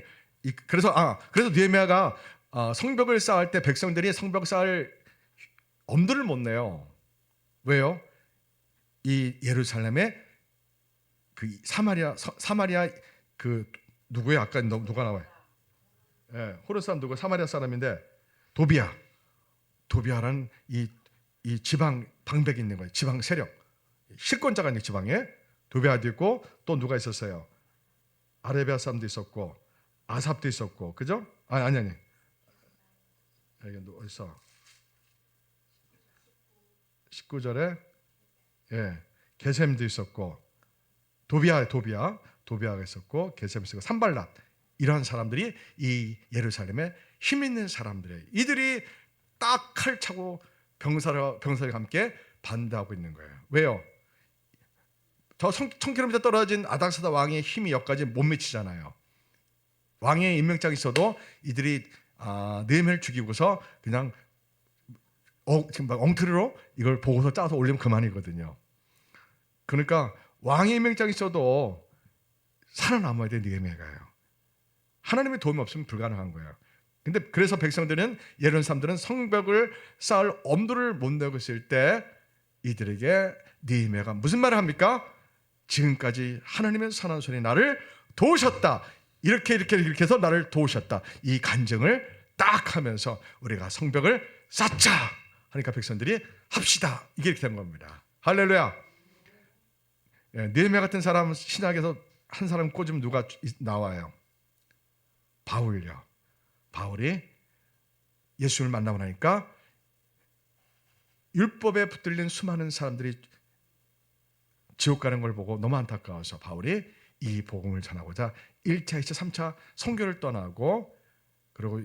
그래서 느헤미야가 성벽을 쌓을 때 백성들이 성벽 쌓을 엄두를 못 내요. 왜요? 이 예루살렘에 그 사마리아 그 누구예요? 아까 누가 나와요? 예, 호르 사람 누구? 사마리아 사람인데 도비아라는 이 지방 방백이 있는 거예요. 지방 세력 실권자가 있는 지방에 도비아도 있고 또 누가 있었어요? 아라비아 사람도 있었고 아삽도 있었고, 그죠? 아니. 여기 어디서 19절에 게셈도 있었고 도비아가 있었고 게셈이 있었고 산발랏, 이러한 사람들이 이 예루살렘에 힘 있는 사람들이에요. 이들이 딱 칼 차고 병사와 함께 반대하고 있는 거예요. 왜요? 저 1000km 떨어진 아닥사다 왕의 힘이 여기까지 못 미치잖아요. 왕의 임명장이 있어도 이들이 느헤미야를 죽이고서 그냥 지금 막 엉터리로 이걸 보고서 짜서 올리면 그만이거든요. 그러니까 왕의 임명장이 있어도 살아남아야 돼. 느헤미야가요. 하나님의 도움이 없으면 불가능한 거예요. 근데 그래서 백성들은, 예루살렘 사람들은 성벽을 쌓을 엄두를 못 내고 있을 때 이들에게 느헤미야가 무슨 말을 합니까? 지금까지 하나님의 선한 손이 나를 도우셨다. 이렇게 해서 나를 도우셨다. 이 간증을 딱 하면서 우리가 성벽을 쌓자 하니까 백성들이 합시다. 이게 이렇게 된 겁니다. 할렐루야. 느헤미야 같은 사람 신약에서 한 사람 꽂으면 누가 나와요? 바울요. 바울이 예수를 만나고 나니까 율법에 붙들린 수많은 사람들이 지옥 가는 걸 보고 너무 안타까워서 바울이 이 복음을 전하고자 1차, 2차, 3차 선교를 떠나고 그리고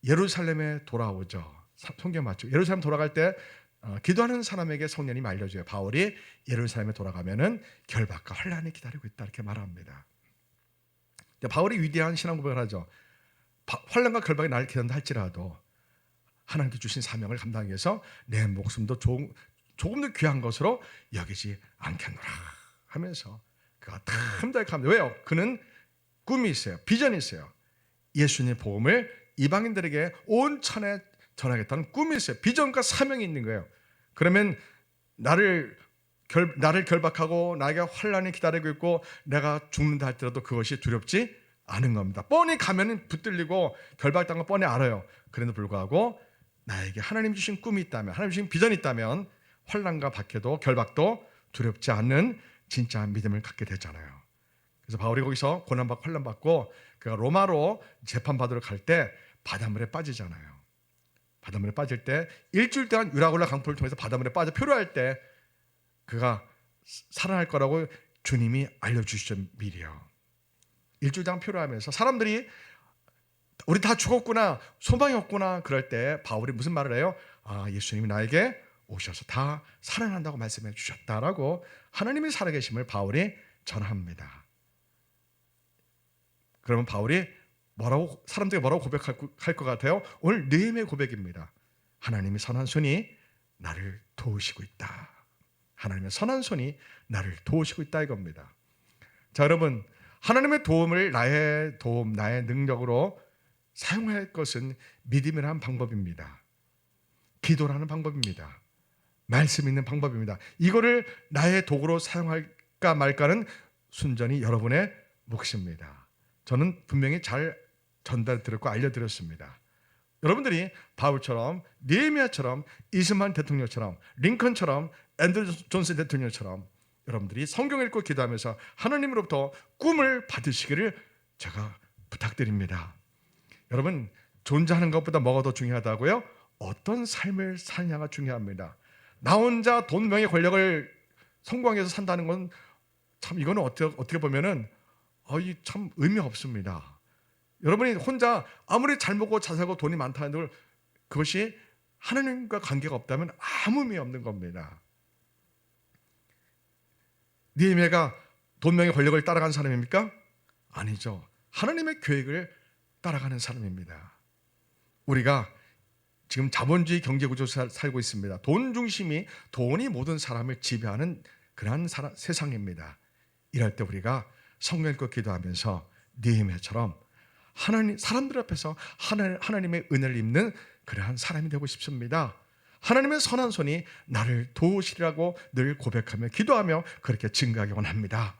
예루살렘에 돌아오죠. 성경 맞죠? 예루살렘 돌아갈 때 기도하는 사람에게 성령이 알려줘요. 바울이 예루살렘에 돌아가면은 결박과 환란이 기다리고 있다 이렇게 말합니다. 바울이 위대한 신앙 고백을 하죠. 환란과 결박이 나를 기다린다 할지라도 하나님께 주신 사명을 감당하기 위해서 내 목숨도 조금 더 귀한 것으로 여기지 않겠노라 하면서 그가 탐탁하게 합니다. 왜요? 그는 꿈이 있어요. 비전이 있어요. 예수님의 복음을 이방인들에게 온 천에 전하겠다는 꿈이 있어요. 비전과 사명이 있는 거예요. 그러면 나를 결박하고 나에게 환란이 기다리고 있고 내가 죽는다 할지라도 그것이 두렵지 않은 겁니다. 뻔히 가면 붙들리고 결박당한 거 뻔히 알아요. 그래도 불구하고 나에게 하나님 주신 꿈이 있다면, 하나님 주신 비전이 있다면 환란과 박해도 결박도 두렵지 않는 진짜 믿음을 갖게 됐잖아요. 그래서 바울이 거기서 고난받고 환란받고 그가 로마로 재판받으러 갈 때 바닷물에 빠지잖아요. 바닷물에 빠질 때 일주일 동안 유라굴라 강포를 통해서 바닷물에 빠져 표류할 때 그가 살아날 거라고 주님이 알려주시죠. 미리요. 일주일 동안 표류하면서 사람들이 우리 다 죽었구나, 소망이 없구나 그럴 때 바울이 무슨 말을 해요? 예수님이 나에게 오셔서 다 살아난다고 말씀해 주셨다라고 하나님의 살아계심을 바울이 전합니다. 그러면 바울이 사람들이 뭐라고 고백할 것 같아요? 오늘 느헤미야의 고백입니다. 하나님의 선한 손이 나를 도우시고 있다. 하나님의 선한 손이 나를 도우시고 있다 이겁니다. 자, 여러분, 하나님의 도움을 나의 도움, 나의 능력으로 사용할 것은 믿음이라는 방법입니다. 기도라는 방법입니다. 말씀 있는 방법입니다. 이거를 나의 도구로 사용할까 말까는 순전히 여러분의 몫입니다. 저는 분명히 잘 전달드렸고 알려드렸습니다. 여러분들이 바울처럼, 느헤미야처럼, 이스만 대통령처럼, 링컨처럼, 앤드류 존슨 대통령처럼 여러분들이 성경 읽고 기도하면서 하나님으로부터 꿈을 받으시기를 제가 부탁드립니다. 여러분, 존재하는 것보다 뭐가 더 중요하다고요? 어떤 삶을 사냐가 중요합니다. 나 혼자 돈, 명예, 권력을 성공해서 산다는 건 참 이거는 어떻게 보면은 참 의미 없습니다. 여러분이 혼자 아무리 잘 먹고 잘 살고 돈이 많다는 걸 그것이 하나님과 관계가 없다면 아무 의미 없는 겁니다. 느헤미야가 돈, 명예, 권력을 따라간 사람입니까? 아니죠. 하나님의 계획을 따라가는 사람입니다. 우리가 지금 자본주의 경제구조에서 살고 있습니다. 돈 중심이, 돈이 모든 사람을 지배하는 그러한 세상입니다. 이럴 때 우리가 성경 읽고 기도하면서 느헤미야처럼 사람들 앞에서 하나님의 은혜를 입는 그러한 사람이 되고 싶습니다. 하나님의 선한 손이 나를 도우시리라고 늘 고백하며 기도하며 그렇게 증거하기 원합니다.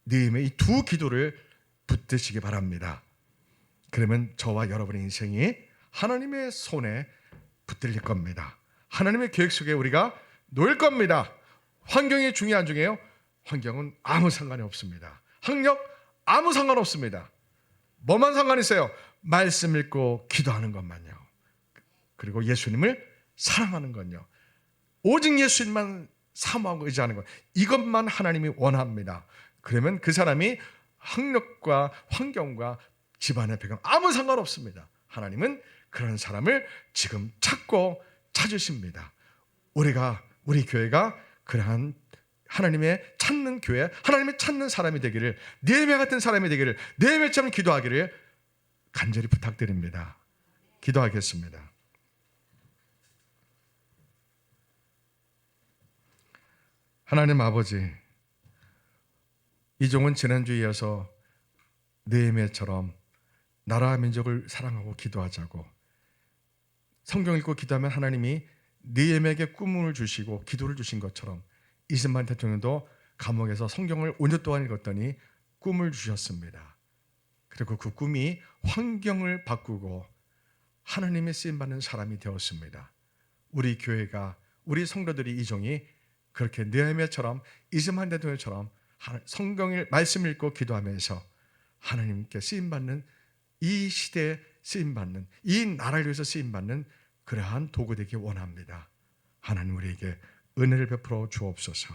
느헤미야의 이 두 기도를 붙드시기 바랍니다. 그러면 저와 여러분의 인생이 하나님의 손에 붙들릴 겁니다. 하나님의 계획 속에 우리가 놓일 겁니다. 환경이 중요한 중에요. 환경은 아무 상관이 없습니다. 학력 아무 상관없습니다. 뭐만 상관 있어요? 말씀 읽고 기도하는 것만요. 그리고 예수님을 사랑하는 것요. 오직 예수님만 사모하고 의지하는 것. 이것만 하나님이 원합니다. 그러면 그 사람이 학력과 환경과 집안의 배경 아무 상관없습니다. 하나님은 그런 사람을 지금 찾으십니다. 우리 교회가 그러한 하나님의 찾는 교회, 하나님의 찾는 사람이 되기를, 느헤미야 같은 사람이 되기를, 느헤미야처럼 기도하기를 간절히 부탁드립니다. 기도하겠습니다. 하나님 아버지, 이종은 지난주에 이어서 느헤미야처럼 나라와 민족을 사랑하고 기도하자고, 성경 읽고 기도하면 하나님이 느헤미야에게 꿈을 주시고 기도를 주신 것처럼 이스만 대통령도 감옥에서 성경을 5년 동안 읽었더니 꿈을 주셨습니다. 그리고 그 꿈이 환경을 바꾸고 하나님의 쓰임받는 사람이 되었습니다. 우리 교회가, 우리 성도들이, 이종이 그렇게 느헤미야처럼, 이스만 대통령처럼 성경을 말씀 읽고 기도하면서 하나님께 쓰임받는, 이 시대에 쓰임받는, 이 나라를 위해서 쓰임받는 그러한 도구 되기 원합니다. 하나님 우리에게 은혜를 베풀어 주옵소서.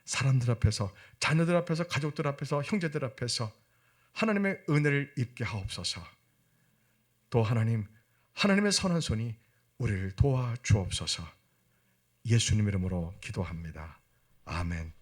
사람들 앞에서, 자녀들 앞에서, 가족들 앞에서, 형제들 앞에서 하나님의 은혜를 입게 하옵소서. 또 하나님의 선한 손이 우리를 도와 주옵소서. 예수님 이름으로 기도합니다. 아멘.